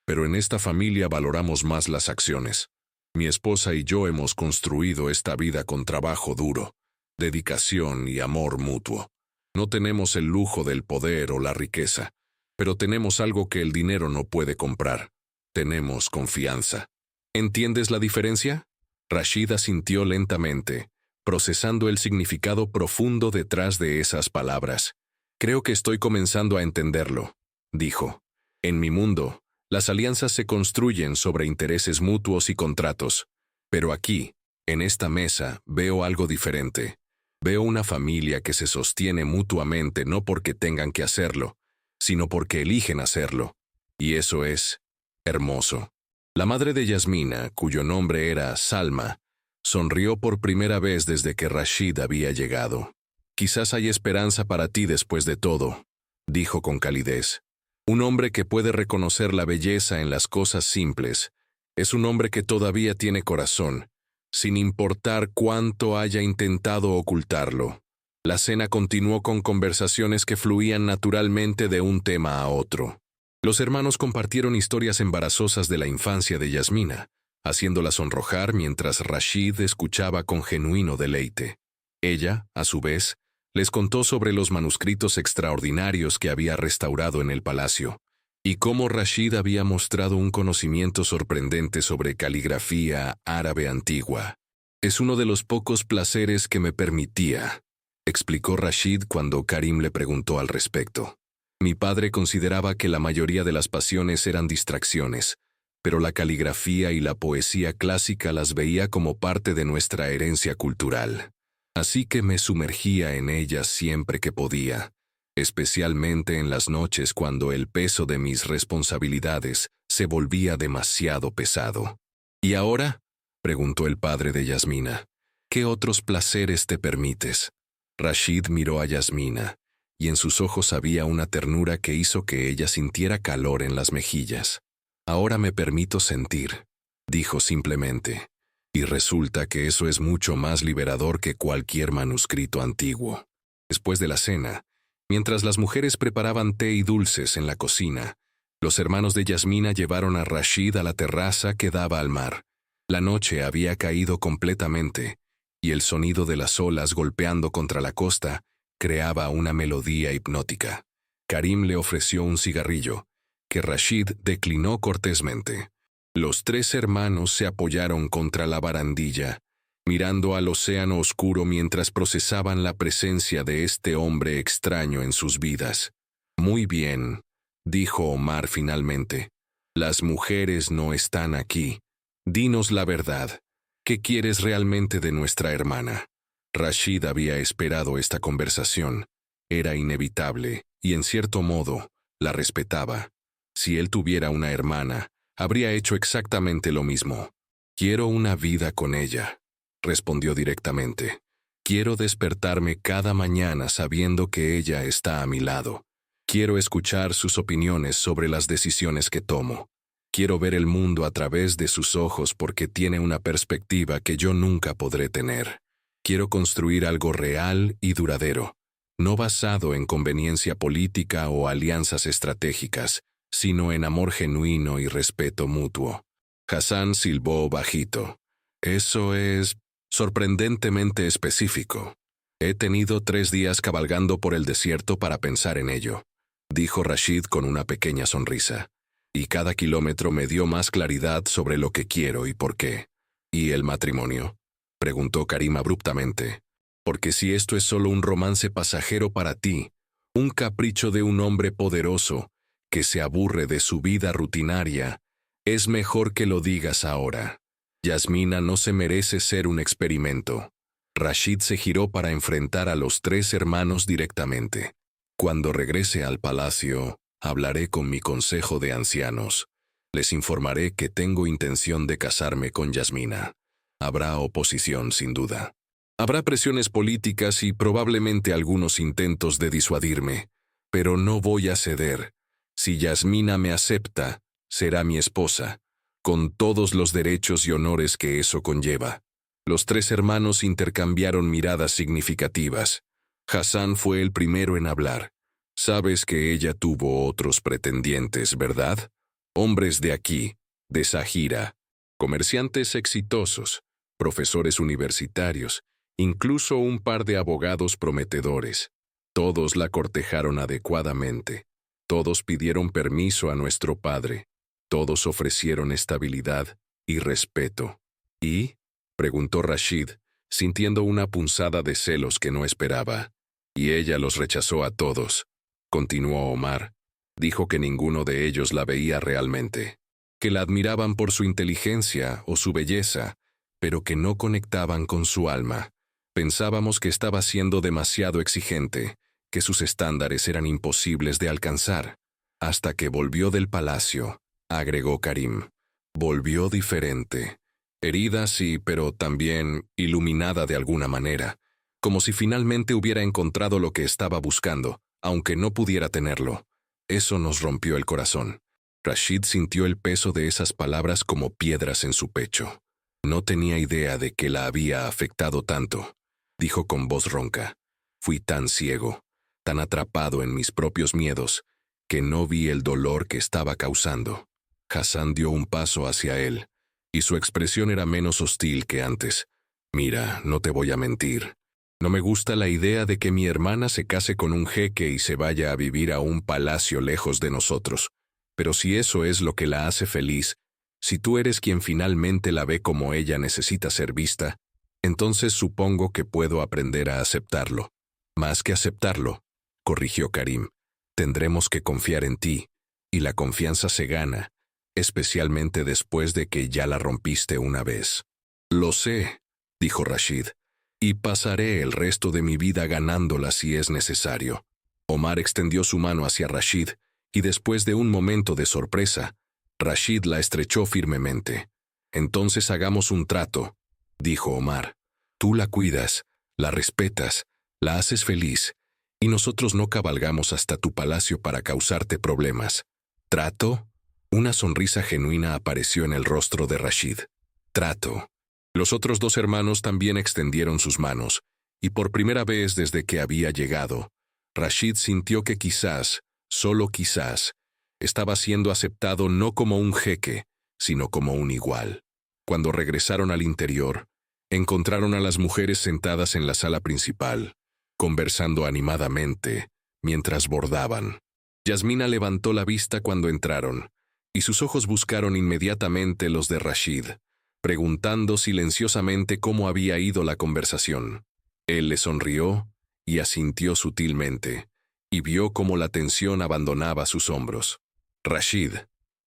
pero en esta familia valoramos más las acciones. Mi esposa y yo hemos construido esta vida con trabajo duro, dedicación y amor mutuo. No tenemos el lujo del poder o la riqueza, pero tenemos algo que el dinero no puede comprar. Tenemos confianza. ¿Entiendes la diferencia? Rashid asintió lentamente, procesando el significado profundo detrás de esas palabras. Creo que estoy comenzando a entenderlo, dijo. En mi mundo, las alianzas se construyen sobre intereses mutuos y contratos, pero aquí, en esta mesa, veo algo diferente. Veo una familia que se sostiene mutuamente no porque tengan que hacerlo, sino porque eligen hacerlo. Y eso es hermoso. La madre de Yasmina, cuyo nombre era Salma, sonrió por primera vez desde que Rashid había llegado. Quizás hay esperanza para ti después de todo, dijo con calidez. Un hombre que puede reconocer la belleza en las cosas simples es un hombre que todavía tiene corazón, sin importar cuánto haya intentado ocultarlo. La cena continuó con conversaciones que fluían naturalmente de un tema a otro. Los hermanos compartieron historias embarazosas de la infancia de Yasmina, haciéndola sonrojar mientras Rashid escuchaba con genuino deleite. Ella, a su vez, les contó sobre los manuscritos extraordinarios que había restaurado en el palacio, y cómo Rashid había mostrado un conocimiento sorprendente sobre caligrafía árabe antigua. Es uno de los pocos placeres que me permitía, explicó Rashid cuando Karim le preguntó al respecto. Mi padre consideraba que la mayoría de las pasiones eran distracciones, pero la caligrafía y la poesía clásica las veía como parte de nuestra herencia cultural. Así que me sumergía en ellas siempre que podía, especialmente en las noches cuando el peso de mis responsabilidades se volvía demasiado pesado. ¿Y ahora?, preguntó el padre de Yasmina, ¿qué otros placeres te permites? Rashid miró a Yasmina, y en sus ojos había una ternura que hizo que ella sintiera calor en las mejillas. Ahora me permito sentir, dijo simplemente, y resulta que eso es mucho más liberador que cualquier manuscrito antiguo. Después de la cena, mientras las mujeres preparaban té y dulces en la cocina, los hermanos de Yasmina llevaron a Rashid a la terraza que daba al mar. La noche había caído completamente, y el sonido de las olas golpeando contra la costa creaba una melodía hipnótica. Karim le ofreció un cigarrillo, que Rashid declinó cortésmente. Los tres hermanos se apoyaron contra la barandilla, mirando al océano oscuro mientras procesaban la presencia de este hombre extraño en sus vidas. Muy bien, dijo Omar finalmente. Las mujeres no están aquí. Dinos la verdad. ¿Qué quieres realmente de nuestra hermana? Rashid había esperado esta conversación. Era inevitable, y en cierto modo, la respetaba. Si él tuviera una hermana, habría hecho exactamente lo mismo. Quiero una vida con ella, respondió directamente. Quiero despertarme cada mañana sabiendo que ella está a mi lado. Quiero escuchar sus opiniones sobre las decisiones que tomo. Quiero ver el mundo a través de sus ojos porque tiene una perspectiva que yo nunca podré tener. Quiero construir algo real y duradero, no basado en conveniencia política o alianzas estratégicas, sino en amor genuino y respeto mutuo. Hassan silbó bajito. Eso es sorprendentemente específico. He tenido 3 días cabalgando por el desierto para pensar en ello, dijo Rashid con una pequeña sonrisa. Y cada kilómetro me dio más claridad sobre lo que quiero y por qué. ¿Y el matrimonio?, preguntó Karim abruptamente. Porque si esto es solo un romance pasajero para ti, un capricho de un hombre poderoso que se aburre de su vida rutinaria, es mejor que lo digas ahora. Yasmina no se merece ser un experimento. Rashid se giró para enfrentar a los tres hermanos directamente. Cuando regrese al palacio, hablaré con mi consejo de ancianos. Les informaré que tengo intención de casarme con Yasmina. Habrá oposición, sin duda. Habrá presiones políticas y probablemente algunos intentos de disuadirme, pero no voy a ceder. Si Yasmina me acepta, será mi esposa, con todos los derechos y honores que eso conlleva. Los tres hermanos intercambiaron miradas significativas. Hassan fue el primero en hablar. Sabes que ella tuvo otros pretendientes, ¿verdad? Hombres de aquí, de Sahira, comerciantes exitosos, profesores universitarios, incluso un par de abogados prometedores. Todos la cortejaron adecuadamente. Todos pidieron permiso a nuestro padre. Todos ofrecieron estabilidad y respeto. ¿Y? Preguntó Rashid, sintiendo una punzada de celos que no esperaba. Y ella los rechazó a todos. Continuó Omar. Dijo que ninguno de ellos la veía realmente, que la admiraban por su inteligencia o su belleza, pero que no conectaban con su alma. Pensábamos que estaba siendo demasiado exigente, que sus estándares eran imposibles de alcanzar. Hasta que volvió del palacio, agregó Karim. Volvió diferente. Herida sí, pero también iluminada de alguna manera, como si finalmente hubiera encontrado lo que estaba buscando, aunque no pudiera tenerlo. Eso nos rompió el corazón. Rashid sintió el peso de esas palabras como piedras en su pecho. No tenía idea de que la había afectado tanto, dijo con voz ronca. Fui tan ciego, tan atrapado en mis propios miedos, que no vi el dolor que estaba causando. Hassan dio un paso hacia él, y su expresión era menos hostil que antes. Mira, no te voy a mentir. No me gusta la idea de que mi hermana se case con un jeque y se vaya a vivir a un palacio lejos de nosotros. Pero si eso es lo que la hace feliz, si tú eres quien finalmente la ve como ella necesita ser vista, entonces supongo que puedo aprender a aceptarlo. Más que aceptarlo, corrigió Karim, tendremos que confiar en ti, y la confianza se gana, especialmente después de que ya la rompiste una vez. Lo sé, dijo Rashid, y pasaré el resto de mi vida ganándola si es necesario. Omar extendió su mano hacia Rashid, y después de un momento de sorpresa, Rashid la estrechó firmemente. Entonces hagamos un trato, dijo Omar. Tú la cuidas, la respetas, la haces feliz, y nosotros no cabalgamos hasta tu palacio para causarte problemas. ¿Trato? Una sonrisa genuina apareció en el rostro de Rashid. Trato. Los otros dos hermanos también extendieron sus manos, y por primera vez desde que había llegado, Rashid sintió que quizás, solo quizás, estaba siendo aceptado no como un jeque, sino como un igual. Cuando regresaron al interior, encontraron a las mujeres sentadas en la sala principal, conversando animadamente, mientras bordaban. Yasmina levantó la vista cuando entraron, y sus ojos buscaron inmediatamente los de Rashid, preguntando silenciosamente cómo había ido la conversación. Él le sonrió y asintió sutilmente, y vio cómo la tensión abandonaba sus hombros. Rashid,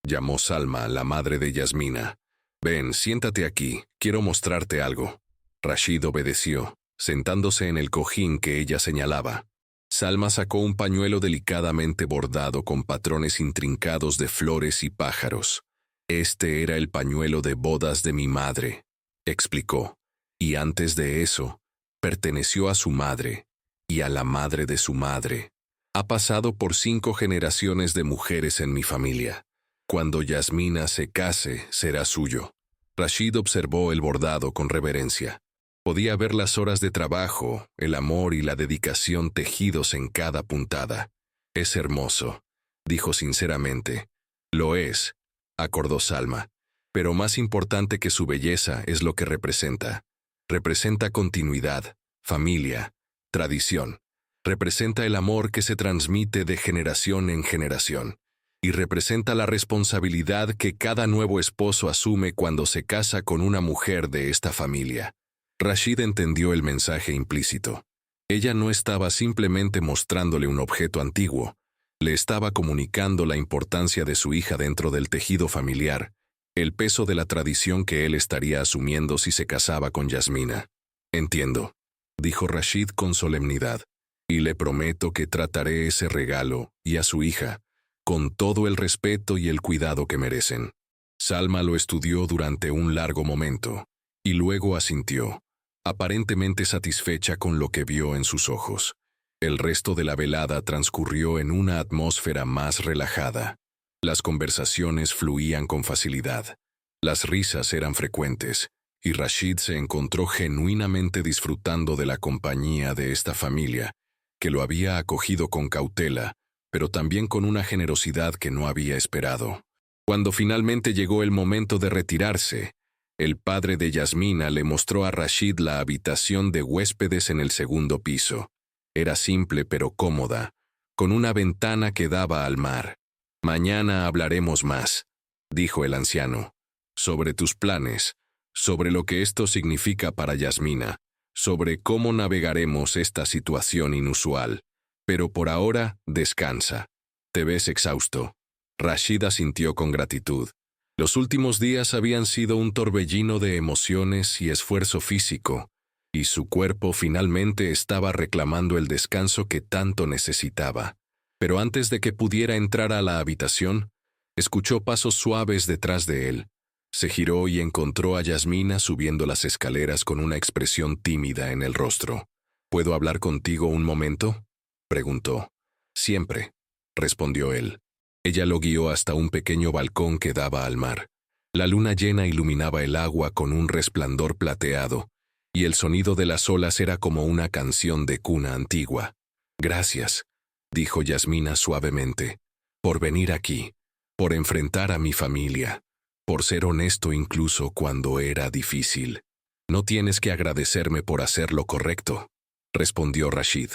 llamó Salma, la madre de Yasmina. Ven, siéntate aquí, quiero mostrarte algo. Rashid obedeció, sentándose en el cojín que ella señalaba. Salma sacó un pañuelo delicadamente bordado con patrones intrincados de flores y pájaros. Este era el pañuelo de bodas de mi madre, explicó, y antes de eso, perteneció a su madre, y a la madre de su madre. Ha pasado por 5 generaciones de mujeres en mi familia. Cuando Yasmina se case, será suyo. Rashid observó el bordado con reverencia. Podía ver las horas de trabajo, el amor y la dedicación tejidos en cada puntada. Es hermoso, dijo sinceramente. Lo es, acordó Salma, pero más importante que su belleza es lo que representa. Representa continuidad, familia, tradición. Representa el amor que se transmite de generación en generación. Y representa la responsabilidad que cada nuevo esposo asume cuando se casa con una mujer de esta familia. Rashid entendió el mensaje implícito. Ella no estaba simplemente mostrándole un objeto antiguo, le estaba comunicando la importancia de su hija dentro del tejido familiar, el peso de la tradición que él estaría asumiendo si se casaba con Yasmina. Entiendo, dijo Rashid con solemnidad, y le prometo que trataré ese regalo y a su hija con todo el respeto y el cuidado que merecen. Salma lo estudió durante un largo momento, y luego asintió, aparentemente satisfecha con lo que vio en sus ojos. El resto de la velada transcurrió en una atmósfera más relajada. Las conversaciones fluían con facilidad. Las risas eran frecuentes, y Rashid se encontró genuinamente disfrutando de la compañía de esta familia, que lo había acogido con cautela, pero también con una generosidad que no había esperado. Cuando finalmente llegó el momento de retirarse, el padre de Yasmina le mostró a Rashid la habitación de huéspedes en el segundo piso. Era simple pero cómoda, con una ventana que daba al mar. «Mañana hablaremos más», dijo el anciano, «sobre tus planes, sobre lo que esto significa para Yasmina, sobre cómo navegaremos esta situación inusual. Pero por ahora, descansa. Te ves exhausto». Rashid asintió con gratitud. Los últimos días habían sido un torbellino de emociones y esfuerzo físico, y su cuerpo finalmente estaba reclamando el descanso que tanto necesitaba. Pero antes de que pudiera entrar a la habitación, escuchó pasos suaves detrás de él. Se giró y encontró a Yasmina subiendo las escaleras con una expresión tímida en el rostro. «¿Puedo hablar contigo un momento?», preguntó. «Siempre», respondió él. Ella lo guió hasta un pequeño balcón que daba al mar. La luna llena iluminaba el agua con un resplandor plateado, y el sonido de las olas era como una canción de cuna antigua. «Gracias», dijo Yasmina suavemente, «por venir aquí, por enfrentar a mi familia, por ser honesto incluso cuando era difícil». «No tienes que agradecerme por hacer lo correcto», respondió Rashid,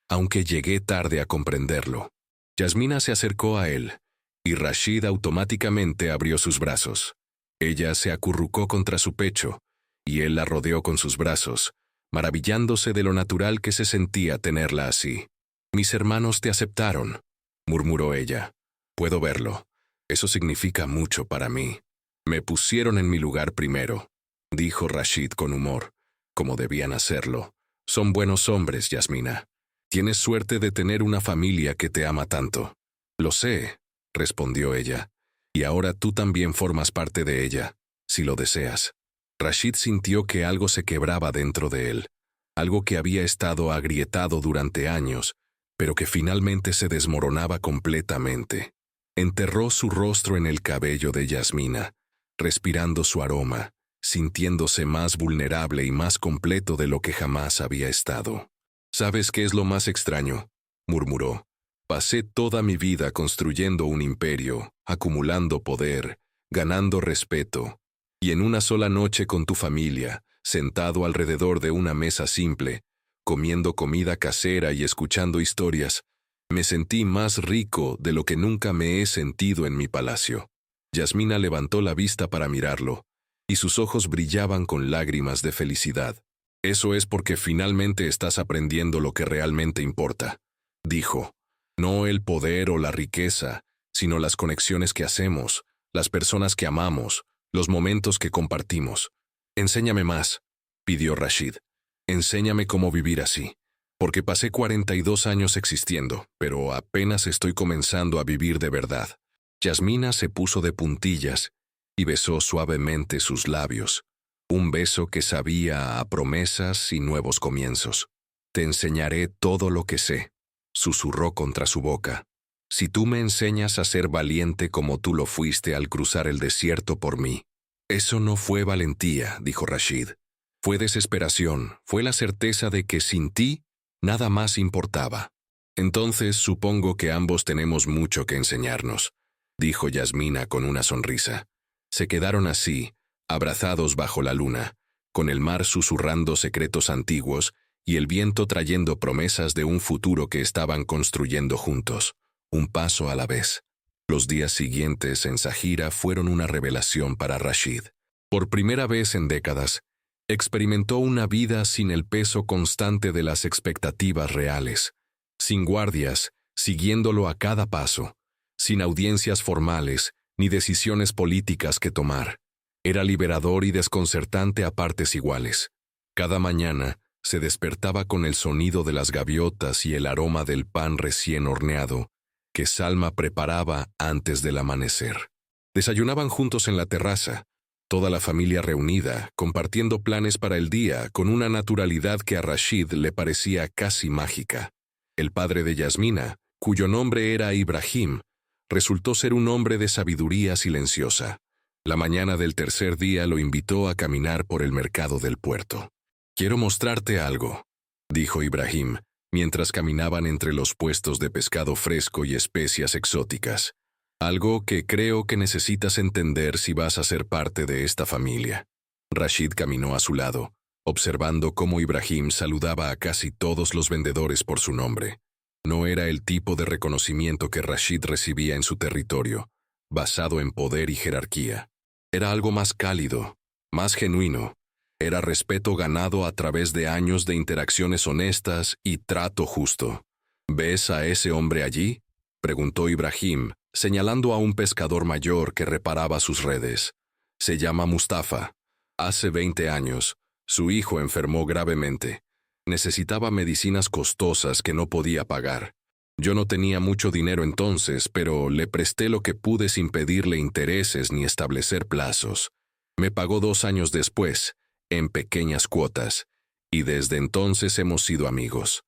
aunque llegué tarde a comprenderlo. Yasmina se acercó a él, y Rashid automáticamente abrió sus brazos. Ella se acurrucó contra su pecho, y él la rodeó con sus brazos, maravillándose de lo natural que se sentía tenerla así. «Mis hermanos te aceptaron», murmuró ella. «Puedo verlo. Eso significa mucho para mí. Me pusieron en mi lugar primero», dijo Rashid con humor, como debían hacerlo. «Son buenos hombres, Yasmina. Tienes suerte de tener una familia que te ama tanto». «Lo sé», respondió ella, «y ahora tú también formas parte de ella, si lo deseas». Rashid sintió que algo se quebraba dentro de él, algo que había estado agrietado durante años, pero que finalmente se desmoronaba completamente. Enterró su rostro en el cabello de Yasmina, respirando su aroma, sintiéndose más vulnerable y más completo de lo que jamás había estado. «¿Sabes qué es lo más extraño?», murmuró. «Pasé toda mi vida construyendo un imperio, acumulando poder, ganando respeto, y en una sola noche con tu familia, sentado alrededor de una mesa simple, comiendo comida casera y escuchando historias, me sentí más rico de lo que nunca me he sentido en mi palacio». Yasmina levantó la vista para mirarlo, y sus ojos brillaban con lágrimas de felicidad. «Eso es porque finalmente estás aprendiendo lo que realmente importa», dijo. «No el poder o la riqueza, sino las conexiones que hacemos, las personas que amamos, los momentos que compartimos. Enséñame más», pidió Rashid. «Enséñame cómo vivir así, porque pasé 42 años existiendo, pero apenas estoy comenzando a vivir de verdad». Yasmina se puso de puntillas y besó suavemente sus labios, un beso que sabía a promesas y nuevos comienzos. «Te enseñaré todo lo que sé», susurró contra su boca. «Si tú me enseñas a ser valiente como tú lo fuiste al cruzar el desierto por mí». «Eso no fue valentía», dijo Rashid. «Fue desesperación, fue la certeza de que sin ti nada más importaba». «Entonces supongo que ambos tenemos mucho que enseñarnos», dijo Yasmina con una sonrisa. Se quedaron así, abrazados bajo la luna, con el mar susurrando secretos antiguos y el viento trayendo promesas de un futuro que estaban construyendo juntos, un paso a la vez. Los días siguientes en Zahira fueron una revelación para Rashid. Por primera vez en décadas, experimentó una vida sin el peso constante de las expectativas reales, sin guardias, siguiéndolo a cada paso, sin audiencias formales ni decisiones políticas que tomar. Era liberador y desconcertante a partes iguales. Cada mañana, Se despertaba con el sonido de las gaviotas y el aroma del pan recién horneado que Salma preparaba antes del amanecer. Desayunaban juntos en la terraza, toda la familia reunida, compartiendo planes para el día con una naturalidad que a Rashid le parecía casi mágica. El padre de Yasmina, cuyo nombre era Ibrahim, resultó ser un hombre de sabiduría silenciosa. La mañana del tercer día lo invitó a caminar por el mercado del puerto. «Quiero mostrarte algo», dijo Ibrahim, mientras caminaban entre los puestos de pescado fresco y especias exóticas. «Algo que creo que necesitas entender si vas a ser parte de esta familia». Rashid caminó a su lado, observando cómo Ibrahim saludaba a casi todos los vendedores por su nombre. No era el tipo de reconocimiento que Rashid recibía en su territorio, basado en poder y jerarquía. Era algo más cálido, más genuino. Era respeto ganado a través de años de interacciones honestas y trato justo. «¿Ves a ese hombre allí?», preguntó Ibrahim, señalando a un pescador mayor que reparaba sus redes. «Se llama Mustafa. Hace 20 años, su hijo enfermó gravemente. Necesitaba medicinas costosas que no podía pagar. Yo no tenía mucho dinero entonces, pero le presté lo que pude sin pedirle intereses ni establecer plazos. Me pagó 2 años después, en pequeñas cuotas, y desde entonces hemos sido amigos».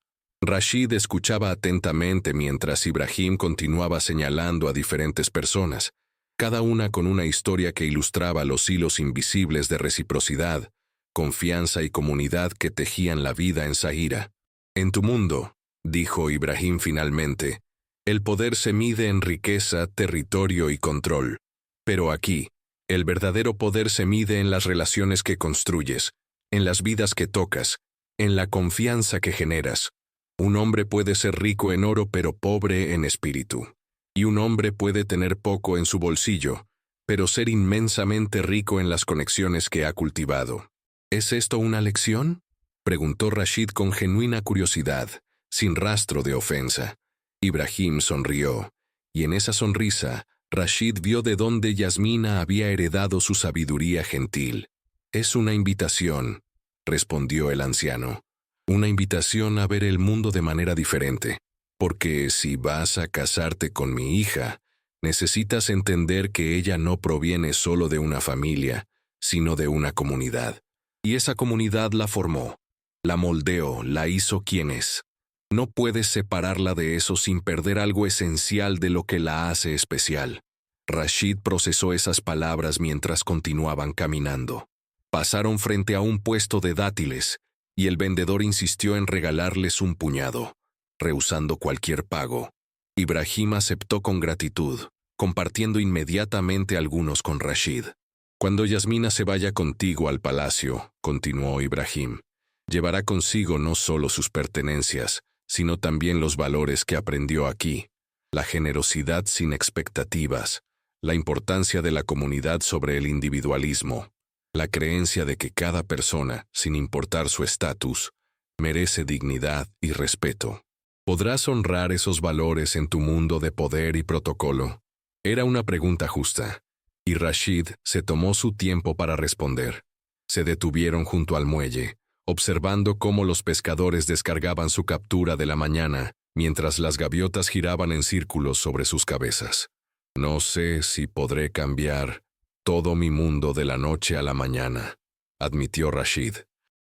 Rashid escuchaba atentamente mientras Ibrahim continuaba señalando a diferentes personas, cada una con una historia que ilustraba los hilos invisibles de reciprocidad, confianza y comunidad que tejían la vida en Zaira. «En tu mundo», dijo Ibrahim finalmente, «el poder se mide en riqueza, territorio y control. Pero aquí, el verdadero poder se mide en las relaciones que construyes, en las vidas que tocas, en la confianza que generas. Un hombre puede ser rico en oro pero pobre en espíritu. Y un hombre puede tener poco en su bolsillo, pero ser inmensamente rico en las conexiones que ha cultivado». «¿Es esto una lección?», preguntó Rashid con genuina curiosidad, sin rastro de ofensa. Ibrahim sonrió, y en esa sonrisa, Rashid vio de dónde Yasmina había heredado su sabiduría gentil. «Es una invitación», respondió el anciano. «Una invitación a ver el mundo de manera diferente. Porque si vas a casarte con mi hija, necesitas entender que ella no proviene solo de una familia, sino de una comunidad. Y esa comunidad la formó, la moldeó, la hizo quien es. No puedes separarla de eso sin perder algo esencial de lo que la hace especial». Rashid procesó esas palabras mientras continuaban caminando. Pasaron frente a un puesto de dátiles, y el vendedor insistió en regalarles un puñado, rehusando cualquier pago. Ibrahim aceptó con gratitud, compartiendo inmediatamente algunos con Rashid. «Cuando Yasmina se vaya contigo al palacio», continuó Ibrahim, «llevará consigo no solo sus pertenencias, sino también los valores que aprendió aquí, la generosidad sin expectativas, la importancia de la comunidad sobre el individualismo, la creencia de que cada persona, sin importar su estatus, merece dignidad y respeto. ¿Podrás honrar esos valores en tu mundo de poder y protocolo?». Era una pregunta justa, y Rashid se tomó su tiempo para responder. Se detuvieron junto al muelle, observando cómo los pescadores descargaban su captura de la mañana, mientras las gaviotas giraban en círculos sobre sus cabezas. «No sé si podré cambiar todo mi mundo de la noche a la mañana», admitió Rashid.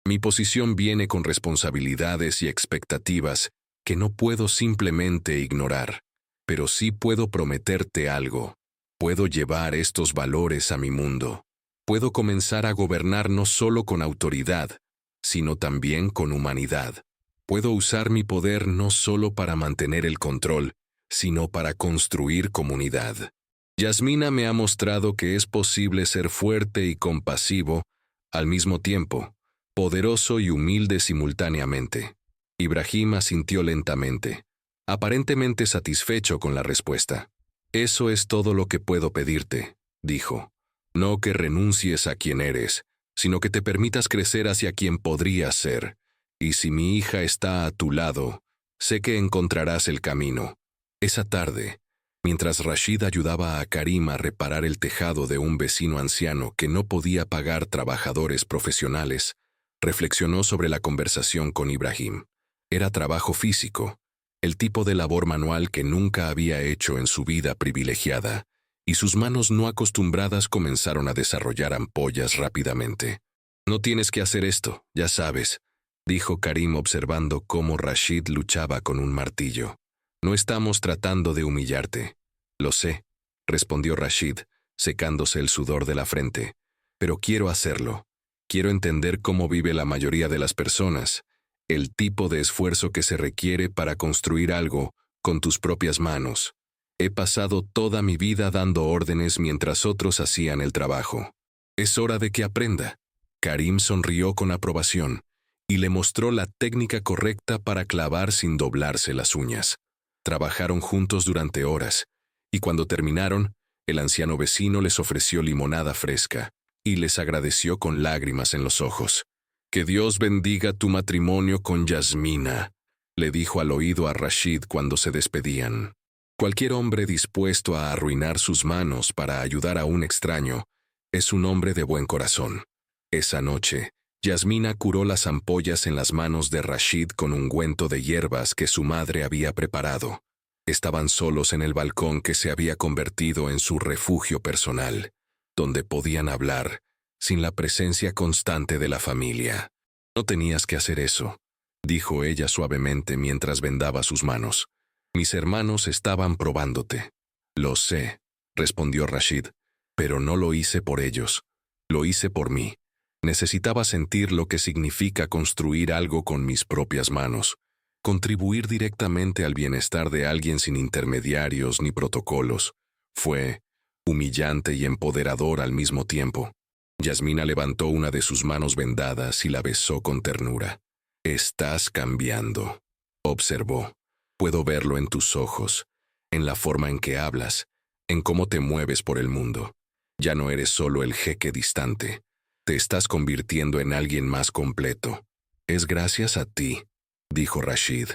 «Mi posición viene con responsabilidades y expectativas que no puedo simplemente ignorar. Pero sí puedo prometerte algo. Puedo llevar estos valores a mi mundo. Puedo comenzar a gobernar no solo con autoridad, sino también con humanidad. Puedo usar mi poder no solo para mantener el control, sino para construir comunidad. Yasmina me ha mostrado que es posible ser fuerte y compasivo al mismo tiempo, poderoso y humilde simultáneamente». Ibrahim asintió lentamente, aparentemente satisfecho con la respuesta. «Eso es todo lo que puedo pedirte», dijo. «No que renuncies a quien eres, sino que te permitas crecer hacia quien podrías ser. Y si mi hija está a tu lado, sé que encontrarás el camino». Esa tarde, mientras Rashid ayudaba a Karim a reparar el tejado de un vecino anciano que no podía pagar trabajadores profesionales, Reflexionó sobre la conversación con Ibrahim. Era trabajo físico, el tipo de labor manual que nunca había hecho en su vida privilegiada, y sus manos no acostumbradas comenzaron a desarrollar ampollas rápidamente. «No tienes que hacer esto, ya sabes», dijo Karim observando cómo Rashid luchaba con un martillo. «No estamos tratando de humillarte». «Lo sé», respondió Rashid, secándose el sudor de la frente. «Pero quiero hacerlo. Quiero entender cómo vive la mayoría de las personas, el tipo de esfuerzo que se requiere para construir algo con tus propias manos. He pasado toda mi vida dando órdenes mientras otros hacían el trabajo. Es hora de que aprenda». Karim sonrió con aprobación y le mostró la técnica correcta para clavar sin doblarse las uñas. Trabajaron juntos durante horas, y cuando terminaron, el anciano vecino les ofreció limonada fresca y les agradeció con lágrimas en los ojos. «Que Dios bendiga tu matrimonio con Yasmina», le dijo al oído a Rashid cuando se despedían. Cualquier hombre dispuesto a arruinar sus manos para ayudar a un extraño es un hombre de buen corazón. Esa noche, Yasmina curó las ampollas en las manos de Rashid con ungüento de hierbas que su madre había preparado. Estaban solos en el balcón que se había convertido en su refugio personal, donde podían hablar sin la presencia constante de la familia. «No tenías que hacer eso», dijo ella suavemente mientras vendaba sus manos. «Mis hermanos estaban probándote». «Lo sé», respondió Rashid, «pero no lo hice por ellos. Lo hice por mí. Necesitaba sentir lo que significa construir algo con mis propias manos, contribuir directamente al bienestar de alguien sin intermediarios ni protocolos. Fue humillante y empoderador al mismo tiempo». Yasmina levantó una de sus manos vendadas y la besó con ternura. «Estás cambiando», observó. «Puedo verlo en tus ojos, en la forma en que hablas, en cómo te mueves por el mundo. Ya no eres solo el jeque distante. Te estás convirtiendo en alguien más completo. Es gracias a ti», dijo Rashid,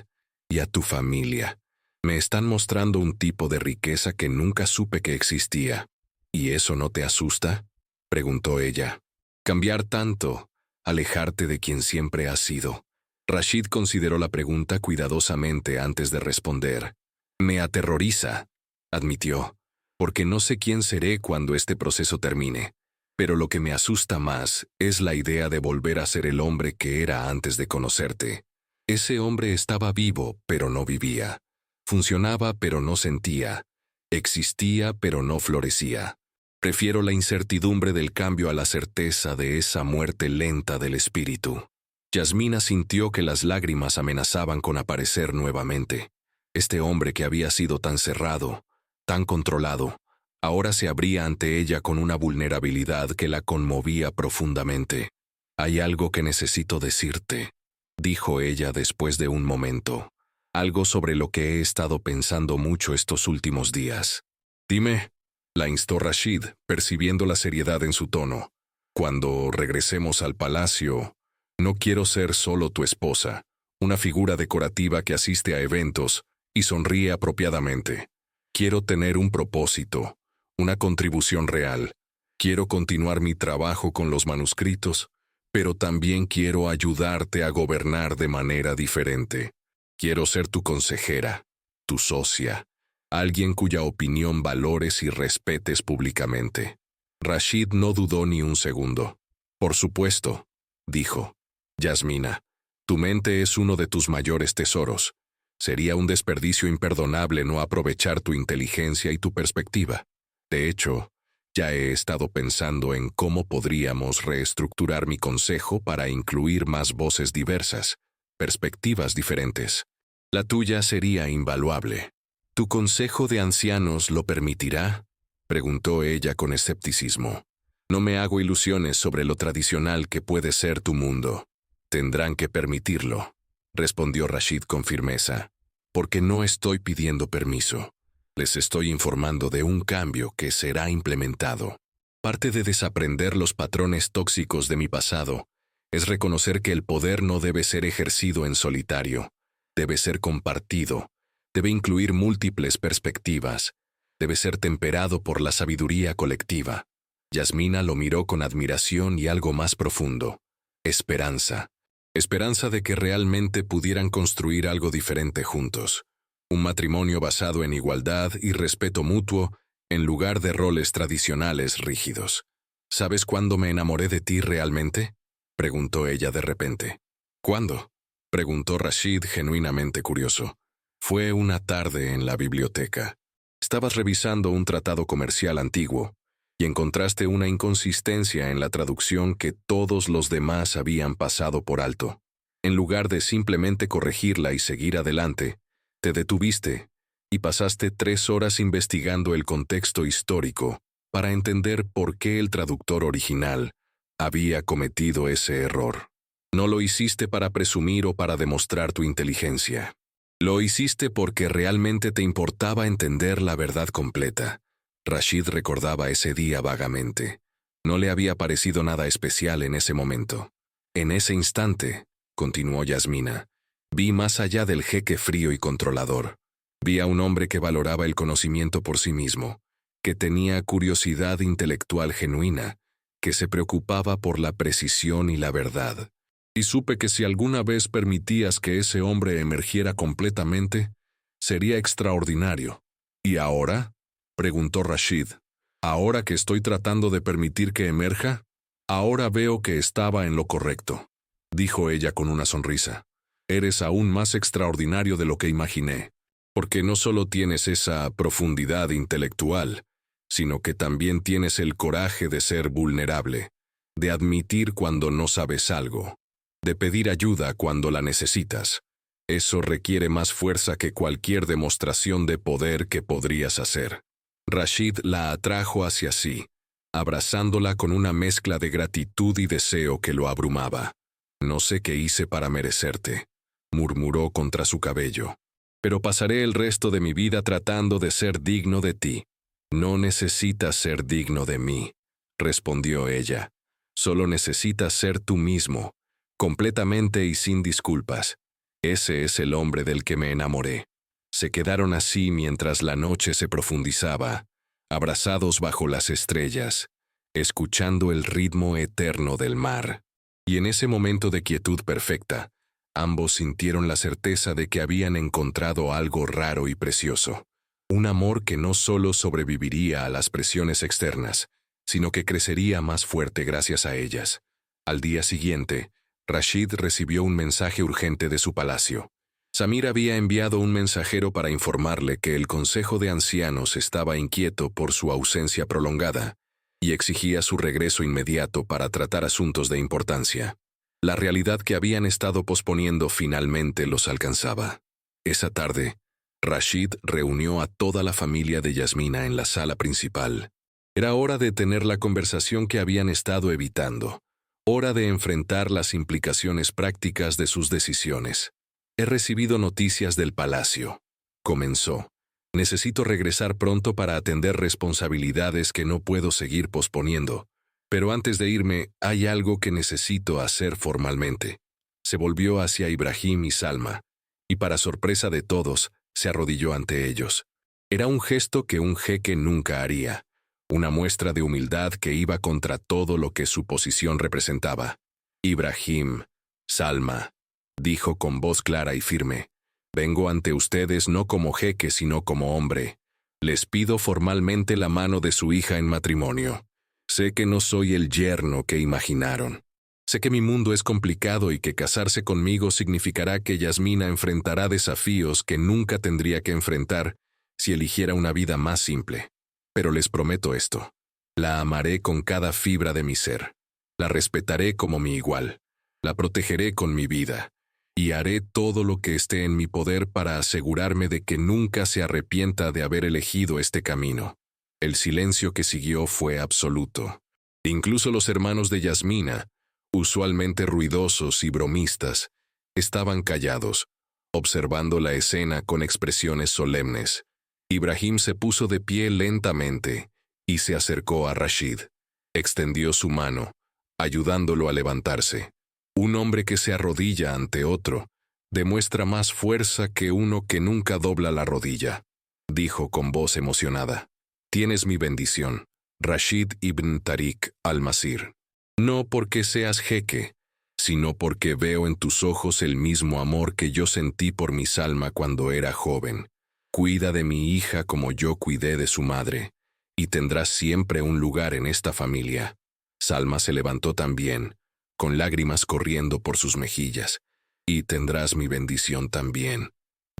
«y a tu familia. Me están mostrando un tipo de riqueza que nunca supe que existía». «¿Y eso no te asusta?», preguntó ella. «Cambiar tanto, alejarte de quien siempre has sido». Rashid consideró la pregunta cuidadosamente antes de responder. «Me aterroriza», admitió, «porque no sé quién seré cuando este proceso termine. Pero lo que me asusta más es la idea de volver a ser el hombre que era antes de conocerte. Ese hombre estaba vivo, pero no vivía. Funcionaba, pero no sentía. Existía, pero no florecía. Prefiero la incertidumbre del cambio a la certeza de esa muerte lenta del espíritu». Yasmina sintió que las lágrimas amenazaban con aparecer nuevamente. Este hombre que había sido tan cerrado, tan controlado, ahora se abría ante ella con una vulnerabilidad que la conmovía profundamente. «Hay algo que necesito decirte», dijo ella después de un momento. «Algo sobre lo que he estado pensando mucho estos últimos días». «Dime», la instó Rashid, percibiendo la seriedad en su tono. «Cuando regresemos al palacio, no quiero ser solo tu esposa, una figura decorativa que asiste a eventos y sonríe apropiadamente. Quiero tener un propósito, una contribución real. Quiero continuar mi trabajo con los manuscritos, pero también quiero ayudarte a gobernar de manera diferente. Quiero ser tu consejera, tu socia, alguien cuya opinión valores y respetes públicamente». Rashid no dudó ni un segundo. «Por supuesto», dijo. «Yasmina, tu mente es uno de tus mayores tesoros. Sería un desperdicio imperdonable no aprovechar tu inteligencia y tu perspectiva. De hecho, ya he estado pensando en cómo podríamos reestructurar mi consejo para incluir más voces diversas, perspectivas diferentes. La tuya sería invaluable». «¿Tu consejo de ancianos lo permitirá?», preguntó ella con escepticismo. «No me hago ilusiones sobre lo tradicional que puede ser tu mundo». «Tendrán que permitirlo», respondió Rashid con firmeza, «porque no estoy pidiendo permiso. Les estoy informando de un cambio que será implementado. Parte de desaprender los patrones tóxicos de mi pasado es reconocer que el poder no debe ser ejercido en solitario, debe ser compartido, debe incluir múltiples perspectivas, debe ser temperado por la sabiduría colectiva». Yasmina lo miró con admiración y algo más profundo. Esperanza. Esperanza de que realmente pudieran construir algo diferente juntos. Un matrimonio basado en igualdad y respeto mutuo, en lugar de roles tradicionales rígidos. ¿Sabes cuándo me enamoré de ti realmente?, preguntó ella de repente. ¿Cuándo?, preguntó Rashid genuinamente curioso. Fue una tarde en la biblioteca. Estabas revisando un tratado comercial antiguo y encontraste una inconsistencia en la traducción que todos los demás habían pasado por alto. En lugar de simplemente corregirla y seguir adelante, te detuviste y pasaste 3 horas investigando el contexto histórico para entender por qué el traductor original había cometido ese error. No lo hiciste para presumir o para demostrar tu inteligencia. Lo hiciste porque realmente te importaba entender la verdad completa. Rashid recordaba ese día vagamente. No le había parecido nada especial en ese momento. En ese instante, continuó Yasmina, vi más allá del jeque frío y controlador. Vi a un hombre que valoraba el conocimiento por sí mismo, que tenía curiosidad intelectual genuina, que se preocupaba por la precisión y la verdad. Y supe que si alguna vez permitías que ese hombre emergiera completamente, sería extraordinario. ¿Y ahora?, preguntó Rashid. ¿Ahora que estoy tratando de permitir que emerja? Ahora veo que estaba en lo correcto, dijo ella con una sonrisa. Eres aún más extraordinario de lo que imaginé, porque no solo tienes esa profundidad intelectual, sino que también tienes el coraje de ser vulnerable, de admitir cuando no sabes algo, de pedir ayuda cuando la necesitas. Eso requiere más fuerza que cualquier demostración de poder que podrías hacer. Rashid la atrajo hacia sí, abrazándola con una mezcla de gratitud y deseo que lo abrumaba. No sé qué hice para merecerte, murmuró contra su cabello, pero pasaré el resto de mi vida tratando de ser digno de ti. No necesitas ser digno de mí, respondió ella. Solo necesitas ser tú mismo, completamente y sin disculpas. Ese es el hombre del que me enamoré. Se quedaron así mientras la noche se profundizaba, abrazados bajo las estrellas, escuchando el ritmo eterno del mar. Y en ese momento de quietud perfecta, ambos sintieron la certeza de que habían encontrado algo raro y precioso. Un amor que no solo sobreviviría a las presiones externas, sino que crecería más fuerte gracias a ellas. Al día siguiente, Rashid recibió un mensaje urgente de su palacio. Samir había enviado un mensajero para informarle que el Consejo de Ancianos estaba inquieto por su ausencia prolongada y exigía su regreso inmediato para tratar asuntos de importancia. La realidad que habían estado posponiendo finalmente los alcanzaba. Esa tarde, Rashid reunió a toda la familia de Yasmina en la sala principal. Era hora de tener la conversación que habían estado evitando. Hora de enfrentar las implicaciones prácticas de sus decisiones. He recibido noticias del palacio, comenzó. Necesito regresar pronto para atender responsabilidades que no puedo seguir posponiendo. Pero antes de irme, hay algo que necesito hacer formalmente. Se volvió hacia Ibrahim y Salma, y para sorpresa de todos, se arrodilló ante ellos. Era un gesto que un jeque nunca haría, una muestra de humildad que iba contra todo lo que su posición representaba. Ibrahim, Salma, dijo con voz clara y firme, vengo ante ustedes no como jeque sino como hombre. Les pido formalmente la mano de su hija en matrimonio. Sé que no soy el yerno que imaginaron. Sé que mi mundo es complicado y que casarse conmigo significará que Yasmina enfrentará desafíos que nunca tendría que enfrentar si eligiera una vida más simple. Pero les prometo esto. La amaré con cada fibra de mi ser. La respetaré como mi igual. La protegeré con mi vida. Y haré todo lo que esté en mi poder para asegurarme de que nunca se arrepienta de haber elegido este camino. El silencio que siguió fue absoluto. Incluso los hermanos de Yasmina, usualmente ruidosos y bromistas, estaban callados, observando la escena con expresiones solemnes. Ibrahim se puso de pie lentamente y se acercó a Rashid. Extendió su mano, ayudándolo a levantarse. Un hombre que se arrodilla ante otro demuestra más fuerza que uno que nunca dobla la rodilla, dijo con voz emocionada. Tienes mi bendición, Rashid ibn Tariq al-Masir. No porque seas jeque, sino porque veo en tus ojos el mismo amor que yo sentí por mi Salma cuando era joven. Cuida de mi hija como yo cuidé de su madre, y tendrás siempre un lugar en esta familia. Salma se levantó también, con lágrimas corriendo por sus mejillas. Y tendrás mi bendición también,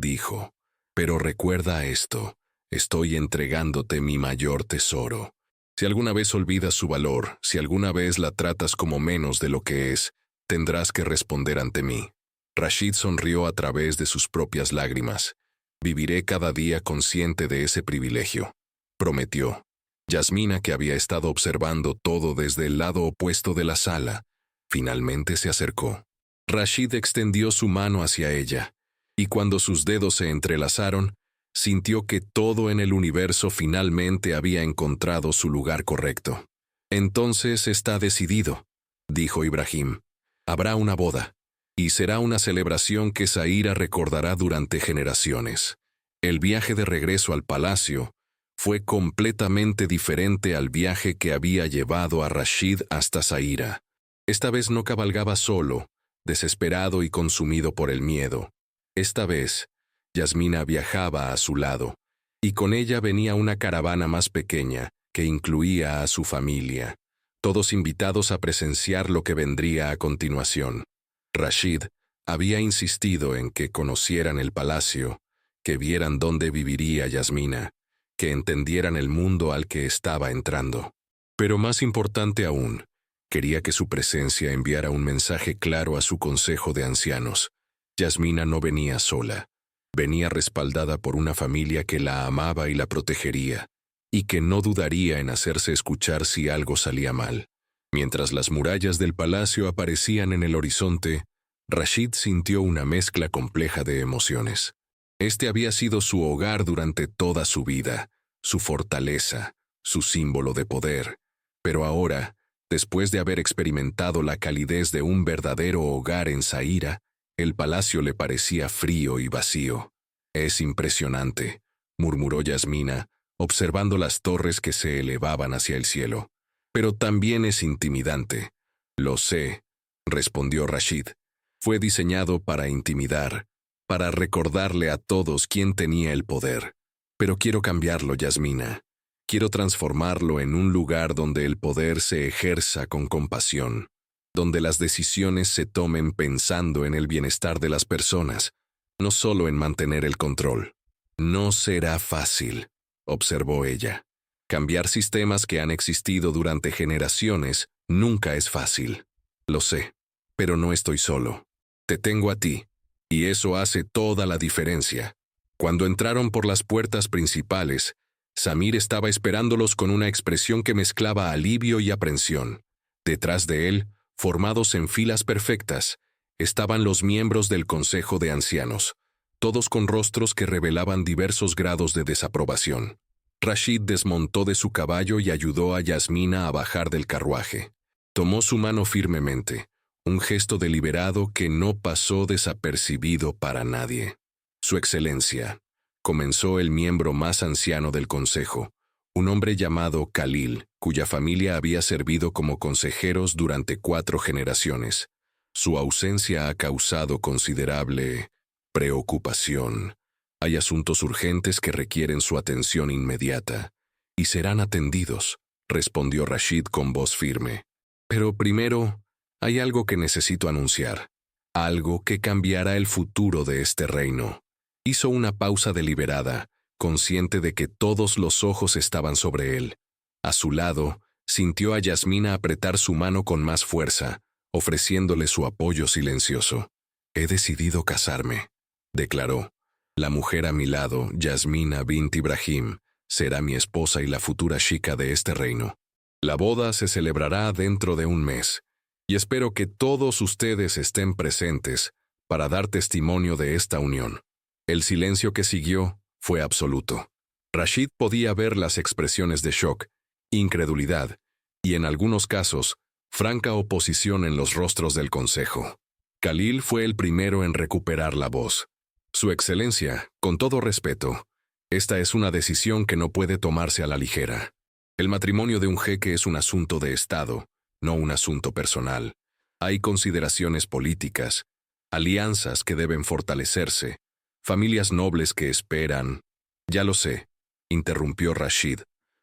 dijo. Pero recuerda esto, estoy entregándote mi mayor tesoro. Si alguna vez olvidas su valor, si alguna vez la tratas como menos de lo que es, tendrás que responder ante mí. Rashid sonrió a través de sus propias lágrimas. Viviré cada día consciente de ese privilegio, prometió. Yasmina, que había estado observando todo desde el lado opuesto de la sala, finalmente se acercó. Rashid extendió su mano hacia ella, y cuando sus dedos se entrelazaron, sintió que todo en el universo finalmente había encontrado su lugar correcto. Entonces está decidido, dijo Ibrahim. Habrá una boda, y será una celebración que Zaira recordará durante generaciones. El viaje de regreso al palacio fue completamente diferente al viaje que había llevado a Rashid hasta Zaira. Esta vez no cabalgaba solo, desesperado y consumido por el miedo. Esta vez, Yasmina viajaba a su lado, y con ella venía una caravana más pequeña que incluía a su familia, todos invitados a presenciar lo que vendría a continuación. Rashid había insistido en que conocieran el palacio, que vieran dónde viviría Yasmina, que entendieran el mundo al que estaba entrando. Pero más importante aún, quería que su presencia enviara un mensaje claro a su consejo de ancianos. Yasmina no venía sola. Venía respaldada por una familia que la amaba y la protegería, y que no dudaría en hacerse escuchar si algo salía mal. Mientras las murallas del palacio aparecían en el horizonte, Rashid sintió una mezcla compleja de emociones. Este había sido su hogar durante toda su vida, su fortaleza, su símbolo de poder. Pero ahora, después de haber experimentado la calidez de un verdadero hogar en Zaira, el palacio le parecía frío y vacío. «Es impresionante», murmuró Yasmina, observando las torres que se elevaban hacia el cielo. «Pero también es intimidante». «Lo sé», respondió Rashid. «Fue diseñado para intimidar, para recordarle a todos quién tenía el poder. Pero quiero cambiarlo, Yasmina. Quiero transformarlo en un lugar donde el poder se ejerza con compasión, donde las decisiones se tomen pensando en el bienestar de las personas, no solo en mantener el control». «No será fácil», observó ella. «Cambiar sistemas que han existido durante generaciones nunca es fácil. Lo sé, pero no estoy solo. Te tengo a ti, y eso hace toda la diferencia». Cuando entraron por las puertas principales, Samir estaba esperándolos con una expresión que mezclaba alivio y aprensión. Detrás de él, formados en filas perfectas, estaban los miembros del Consejo de Ancianos, todos con rostros que revelaban diversos grados de desaprobación. Rashid desmontó de su caballo y ayudó a Yasmina a bajar del carruaje. Tomó su mano firmemente, un gesto deliberado que no pasó desapercibido para nadie. «Su Excelencia», comenzó el miembro más anciano del consejo, un hombre llamado Khalil, cuya familia había servido como consejeros durante 4 generaciones. «Su ausencia ha causado considerable preocupación. Hay asuntos urgentes que requieren su atención inmediata, y serán atendidos», respondió Rashid con voz firme. «Pero primero, hay algo que necesito anunciar, algo que cambiará el futuro de este reino». Hizo una pausa deliberada, consciente de que todos los ojos estaban sobre él. A su lado, sintió a Yasmina apretar su mano con más fuerza, ofreciéndole su apoyo silencioso. «He decidido casarme», declaró. «La mujer a mi lado, Yasmina bint Ibrahim, será mi esposa y la futura shika de este reino. La boda se celebrará dentro de un mes, y espero que todos ustedes estén presentes para dar testimonio de esta unión». El silencio que siguió fue absoluto. Rashid podía ver las expresiones de shock, incredulidad y, en algunos casos, franca oposición en los rostros del consejo. Khalil fue el primero en recuperar la voz. «Su Excelencia, con todo respeto, esta es una decisión que no puede tomarse a la ligera. El matrimonio de un jeque es un asunto de Estado, no un asunto personal. Hay consideraciones políticas, alianzas que deben fortalecerse, familias nobles que esperan. Ya lo sé, interrumpió Rashid.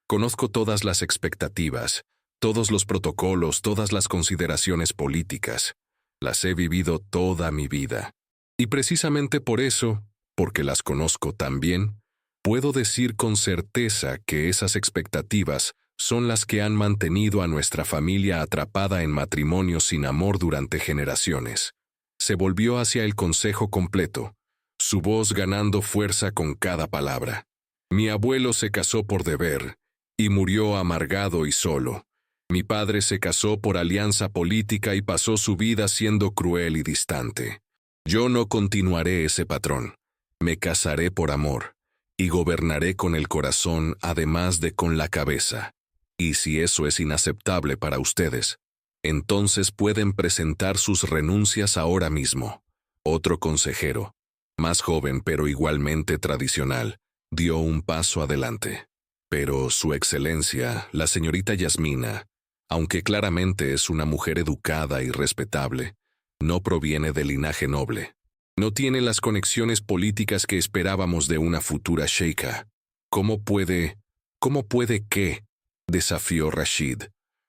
Conozco todas las expectativas, todos los protocolos, todas las consideraciones políticas. Las he vivido toda mi vida. Y precisamente por eso, porque las conozco tan bien, puedo decir con certeza que esas expectativas son las que han mantenido a nuestra familia atrapada en matrimonios sin amor durante generaciones. Se volvió hacia el consejo completo, su voz ganando fuerza con cada palabra. Mi abuelo se casó por deber, y murió amargado y solo. Mi padre se casó por alianza política y pasó su vida siendo cruel y distante. Yo no continuaré ese patrón. Me casaré por amor, y gobernaré con el corazón además de con la cabeza. Y si eso es inaceptable para ustedes, entonces pueden presentar sus renuncias ahora mismo. Otro consejero, más joven pero igualmente tradicional, dio un paso adelante. Pero Su Excelencia, la señorita Yasmina, aunque claramente es una mujer educada y respetable, no proviene de linaje noble. No tiene las conexiones políticas que esperábamos de una futura sheikha. ¿Cómo puede qué? Desafió Rashid.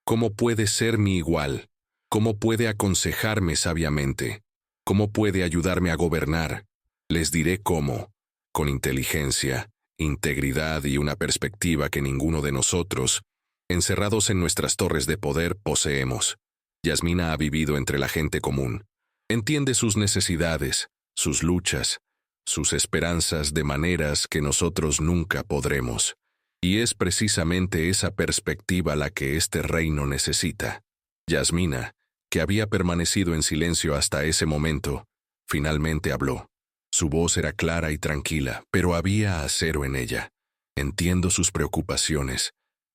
¿Cómo puede ser mi igual? ¿Cómo puede aconsejarme sabiamente? ¿Cómo puede ayudarme a gobernar? Les diré cómo. Con inteligencia, integridad y una perspectiva que ninguno de nosotros, encerrados en nuestras torres de poder, poseemos. Yasmina ha vivido entre la gente común. Entiende sus necesidades, sus luchas, sus esperanzas de maneras que nosotros nunca podremos. Y es precisamente esa perspectiva la que este reino necesita. Yasmina, que había permanecido en silencio hasta ese momento, finalmente habló. Su voz era clara y tranquila, pero había acero en ella. Entiendo sus preocupaciones,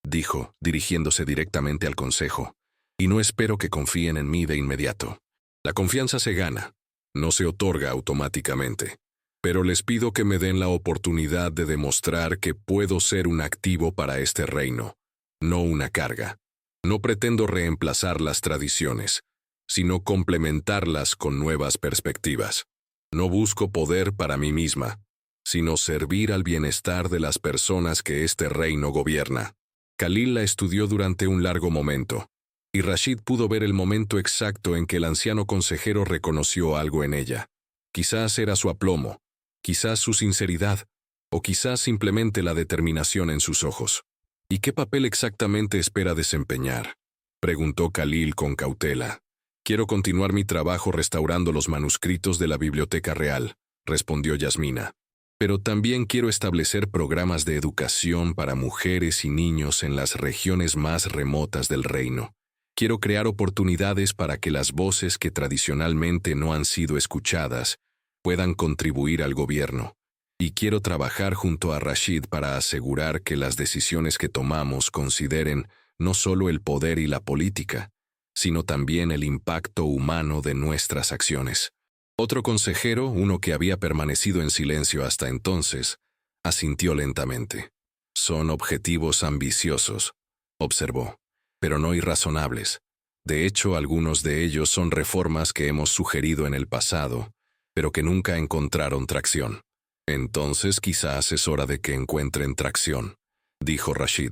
dijo, dirigiéndose directamente al consejo, y no espero que confíen en mí de inmediato. La confianza se gana, no se otorga automáticamente. Pero les pido que me den la oportunidad de demostrar que puedo ser un activo para este reino, no una carga. No pretendo reemplazar las tradiciones, sino complementarlas con nuevas perspectivas. No busco poder para mí misma, sino servir al bienestar de las personas que este reino gobierna. Khalil la estudió durante un largo momento, y Rashid pudo ver el momento exacto en que el anciano consejero reconoció algo en ella. Quizás era su aplomo, quizás su sinceridad, o quizás simplemente la determinación en sus ojos. ¿Y qué papel exactamente espera desempeñar?, preguntó Khalil con cautela. Quiero continuar mi trabajo restaurando los manuscritos de la Biblioteca Real, respondió Yasmina. Pero también quiero establecer programas de educación para mujeres y niños en las regiones más remotas del reino. Quiero crear oportunidades para que las voces que tradicionalmente no han sido escuchadas puedan contribuir al gobierno. Y quiero trabajar junto a Rashid para asegurar que las decisiones que tomamos consideren no solo el poder y la política, sino también el impacto humano de nuestras acciones. Otro consejero, uno que había permanecido en silencio hasta entonces, asintió lentamente. Son objetivos ambiciosos, observó, pero no irrazonables. De hecho, algunos de ellos son reformas que hemos sugerido en el pasado, pero que nunca encontraron tracción. Entonces quizás es hora de que encuentren tracción, dijo Rashid.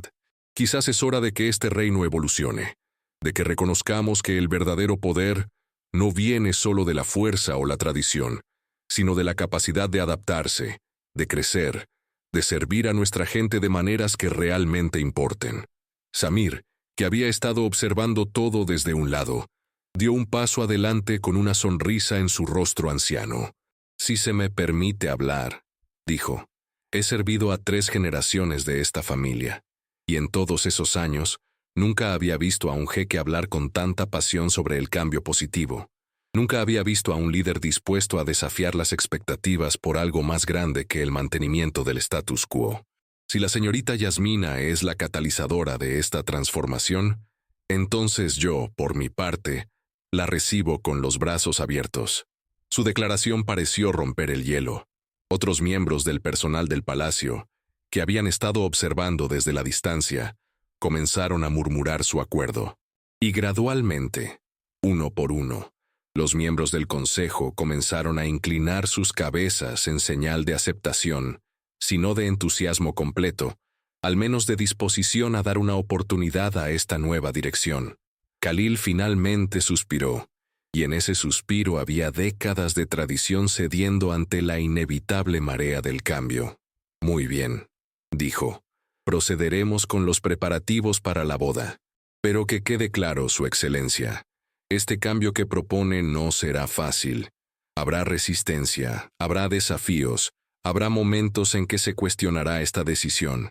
Quizás es hora de que este reino evolucione, de que reconozcamos que el verdadero poder no viene solo de la fuerza o la tradición, sino de la capacidad de adaptarse, de crecer, de servir a nuestra gente de maneras que realmente importen. Samir, que había estado observando todo desde un lado, dio un paso adelante con una sonrisa en su rostro anciano. Si se me permite hablar, dijo, he servido a 3 generaciones de esta familia, y en todos esos años, nunca había visto a un jeque hablar con tanta pasión sobre el cambio positivo. Nunca había visto a un líder dispuesto a desafiar las expectativas por algo más grande que el mantenimiento del status quo. Si la señorita Yasmina es la catalizadora de esta transformación, entonces yo, por mi parte, la recibo con los brazos abiertos. Su declaración pareció romper el hielo. Otros miembros del personal del palacio, que habían estado observando desde la distancia, comenzaron a murmurar su acuerdo. Y gradualmente, Uno por uno, los miembros del consejo comenzaron a inclinar sus cabezas en señal de aceptación, si no de entusiasmo completo, al menos de disposición a dar una oportunidad a esta nueva dirección. Khalil finalmente suspiró, y en ese suspiro había décadas de tradición cediendo ante la inevitable marea del cambio. Muy bien, dijo. Procederemos con los preparativos para la boda. Pero que quede claro, Su Excelencia, este cambio que propone no será fácil. Habrá resistencia, habrá desafíos, habrá momentos en que se cuestionará esta decisión.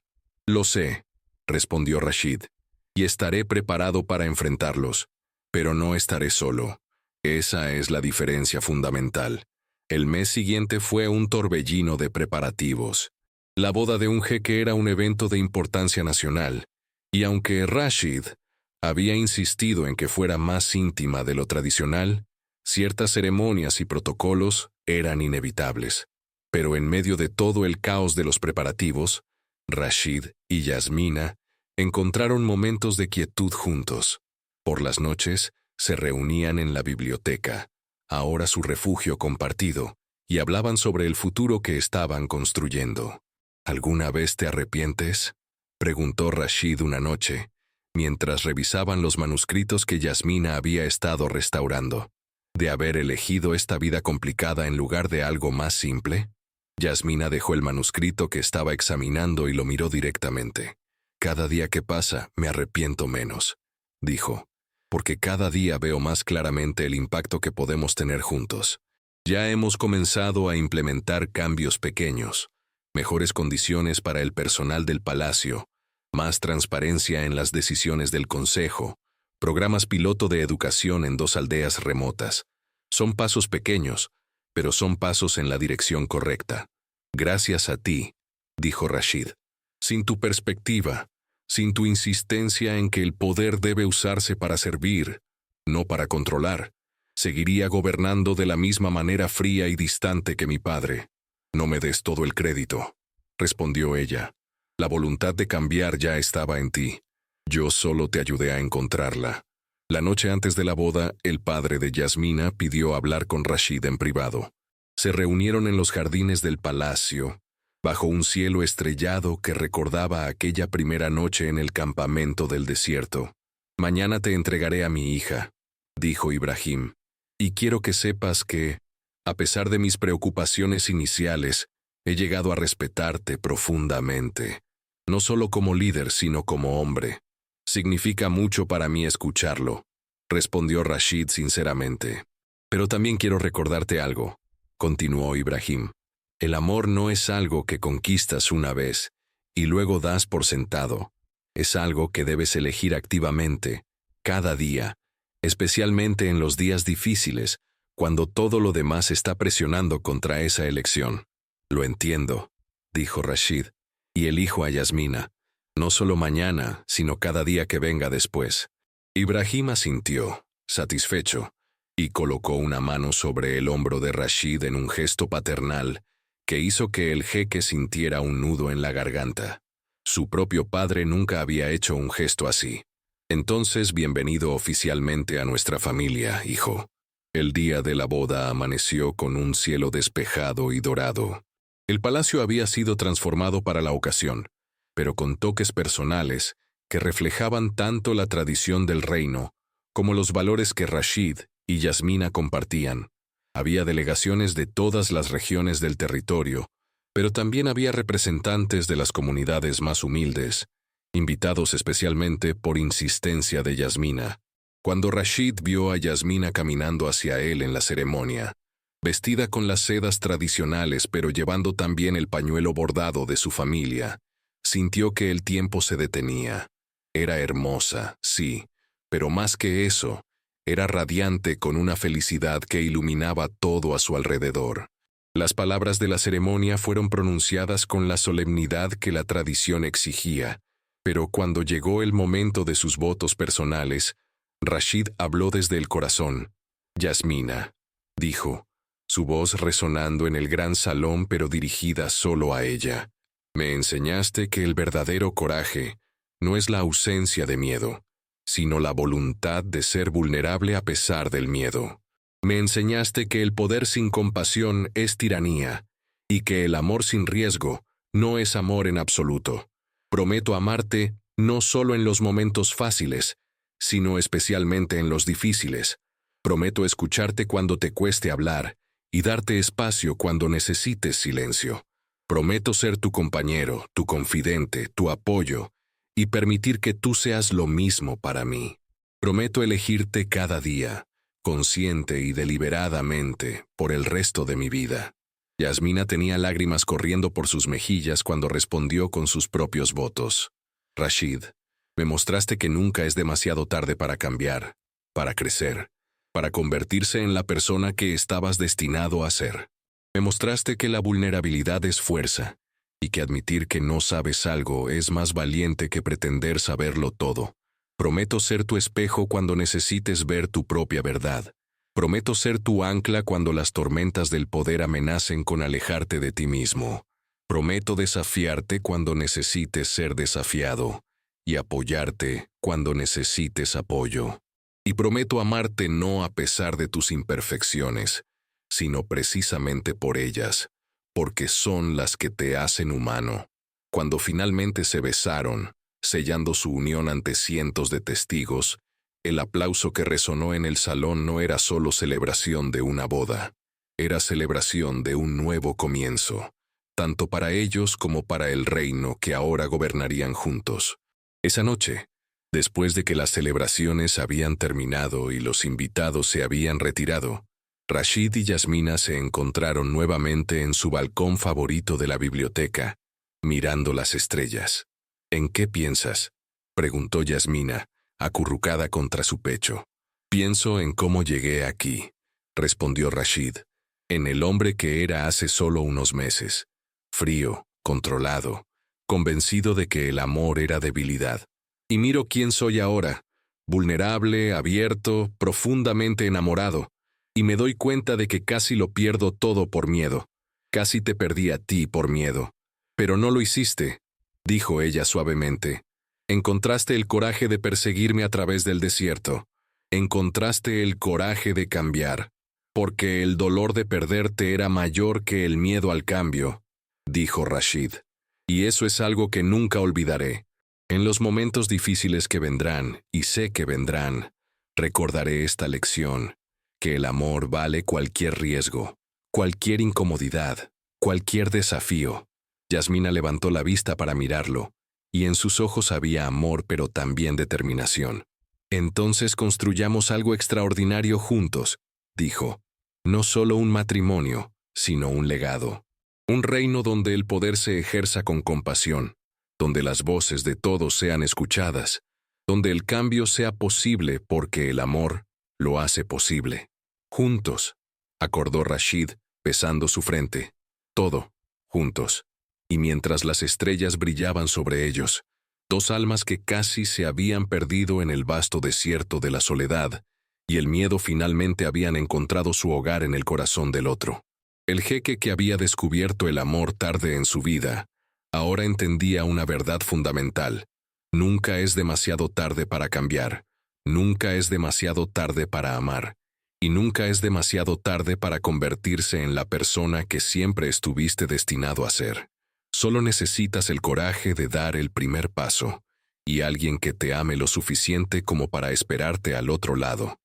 Lo sé, respondió Rashid, y estaré preparado para enfrentarlos, pero no estaré solo. Esa es la diferencia fundamental. El mes siguiente fue un torbellino de preparativos. La boda de un jeque era un evento de importancia nacional, y aunque Rashid había insistido en que fuera más íntima de lo tradicional, ciertas ceremonias y protocolos eran inevitables. Pero en medio de todo el caos de los preparativos, Rashid y Yasmina encontraron momentos de quietud juntos. Por las noches, se reunían en la biblioteca, ahora su refugio compartido, y hablaban sobre el futuro que estaban construyendo. ¿Alguna vez te arrepientes?, preguntó Rashid una noche, mientras revisaban los manuscritos que Yasmina había estado restaurando. ¿De haber elegido esta vida complicada en lugar de algo más simple? Yasmina dejó el manuscrito que estaba examinando y lo miró directamente. Cada día que pasa, me arrepiento menos, dijo, porque cada día veo más claramente el impacto que podemos tener juntos. Ya hemos comenzado a implementar cambios pequeños, mejores condiciones para el personal del palacio, más transparencia en las decisiones del consejo, programas piloto de educación en 2 aldeas remotas. Son pasos pequeños, pero son pasos en la dirección correcta. Gracias a ti, dijo Rashid. Sin tu perspectiva, sin tu insistencia en que el poder debe usarse para servir, no para controlar, seguiría gobernando de la misma manera fría y distante que mi padre. No me des todo el crédito, respondió ella. La voluntad de cambiar ya estaba en ti. Yo solo te ayudé a encontrarla. La noche antes de la boda, el padre de Yasmina pidió hablar con Rashid en privado. Se reunieron en los jardines del palacio, bajo un cielo estrellado que recordaba aquella primera noche en el campamento del desierto. Mañana te entregaré a mi hija, dijo Ibrahim, y quiero que sepas que, a pesar de mis preocupaciones iniciales, he llegado a respetarte profundamente, no solo como líder, sino como hombre. Significa mucho para mí escucharlo, respondió Rashid sinceramente. Pero también quiero recordarte algo, continuó Ibrahim. El amor no es algo que conquistas una vez y luego das por sentado. Es algo que debes elegir activamente, cada día, especialmente en los días difíciles, cuando todo lo demás está presionando contra esa elección. Lo entiendo, dijo Rashid, y elijo a Yasmina, no solo mañana, sino cada día que venga después. Ibrahim asintió, satisfecho, y colocó una mano sobre el hombro de Rashid en un gesto paternal que hizo que el jeque sintiera un nudo en la garganta. Su propio padre nunca había hecho un gesto así. Entonces, bienvenido oficialmente a nuestra familia, hijo. El día de la boda amaneció con un cielo despejado y dorado. El palacio había sido transformado para la ocasión, pero con toques personales que reflejaban tanto la tradición del reino como los valores que Rashid y Yasmina compartían. Había delegaciones de todas las regiones del territorio, pero también había representantes de las comunidades más humildes, invitados especialmente por insistencia de Yasmina. Cuando Rashid vio a Yasmina caminando hacia él en la ceremonia, vestida con las sedas tradicionales pero llevando también el pañuelo bordado de su familia, sintió que el tiempo se detenía. Era hermosa, sí, pero más que eso, era radiante con una felicidad que iluminaba todo a su alrededor. Las palabras de la ceremonia fueron pronunciadas con la solemnidad que la tradición exigía, pero cuando llegó el momento de sus votos personales, Rashid habló desde el corazón. Yasmina, dijo, su voz resonando en el gran salón pero dirigida solo a ella. Me enseñaste que el verdadero coraje no es la ausencia de miedo, sino la voluntad de ser vulnerable a pesar del miedo. Me enseñaste que el poder sin compasión es tiranía, y que el amor sin riesgo no es amor en absoluto. Prometo amarte no solo en los momentos fáciles, sino especialmente en los difíciles. Prometo escucharte cuando te cueste hablar y darte espacio cuando necesites silencio. Prometo ser tu compañero, tu confidente, tu apoyo, y permitir que tú seas lo mismo para mí. Prometo elegirte cada día, consciente y deliberadamente, por el resto de mi vida. Yasmina tenía lágrimas corriendo por sus mejillas cuando respondió con sus propios votos. Rashid, me mostraste que nunca es demasiado tarde para cambiar, para crecer, para convertirse en la persona que estabas destinado a ser. Me mostraste que la vulnerabilidad es fuerza, y que admitir que no sabes algo es más valiente que pretender saberlo todo. Prometo ser tu espejo cuando necesites ver tu propia verdad. Prometo ser tu ancla cuando las tormentas del poder amenacen con alejarte de ti mismo. Prometo desafiarte cuando necesites ser desafiado, y apoyarte cuando necesites apoyo. Y prometo amarte no a pesar de tus imperfecciones, sino precisamente por ellas, porque son las que te hacen humano. Cuando finalmente se besaron, sellando su unión ante cientos de testigos, el aplauso que resonó en el salón no era solo celebración de una boda, era celebración de un nuevo comienzo, tanto para ellos como para el reino que ahora gobernarían juntos. Esa noche, después de que las celebraciones habían terminado y los invitados se habían retirado, Rashid y Yasmina se encontraron nuevamente en su balcón favorito de la biblioteca, mirando las estrellas. ¿En qué piensas?, preguntó Yasmina, acurrucada contra su pecho. Pienso en cómo llegué aquí, respondió Rashid, en el hombre que era hace solo unos meses, frío, controlado, convencido de que el amor era debilidad. Y miro quién soy ahora, vulnerable, abierto, profundamente enamorado, y me doy cuenta de que casi lo pierdo todo por miedo. Casi te perdí a ti por miedo. Pero no lo hiciste, dijo ella suavemente. Encontraste el coraje de perseguirme a través del desierto. Encontraste el coraje de cambiar, porque el dolor de perderte era mayor que el miedo al cambio, dijo Rashid. Y eso es algo que nunca olvidaré. En los momentos difíciles que vendrán, y sé que vendrán, recordaré esta lección, que el amor vale cualquier riesgo, cualquier incomodidad, cualquier desafío. Yasmina levantó la vista para mirarlo, y en sus ojos había amor pero también determinación. Entonces construyamos algo extraordinario juntos, dijo. No solo un matrimonio, sino un legado. Un reino donde el poder se ejerza con compasión, donde las voces de todos sean escuchadas, donde el cambio sea posible porque el amor lo hace posible. Juntos, acordó Rashid, besando su frente. Todo, juntos. Y mientras las estrellas brillaban sobre ellos, dos almas que casi se habían perdido en el vasto desierto de la soledad, y el miedo finalmente habían encontrado su hogar en el corazón del otro. El jeque que había descubierto el amor tarde en su vida, ahora entendía una verdad fundamental. Nunca es demasiado tarde para cambiar, nunca es demasiado tarde para amar, y nunca es demasiado tarde para convertirse en la persona que siempre estuviste destinado a ser. Solo necesitas el coraje de dar el primer paso, y alguien que te ame lo suficiente como para esperarte al otro lado.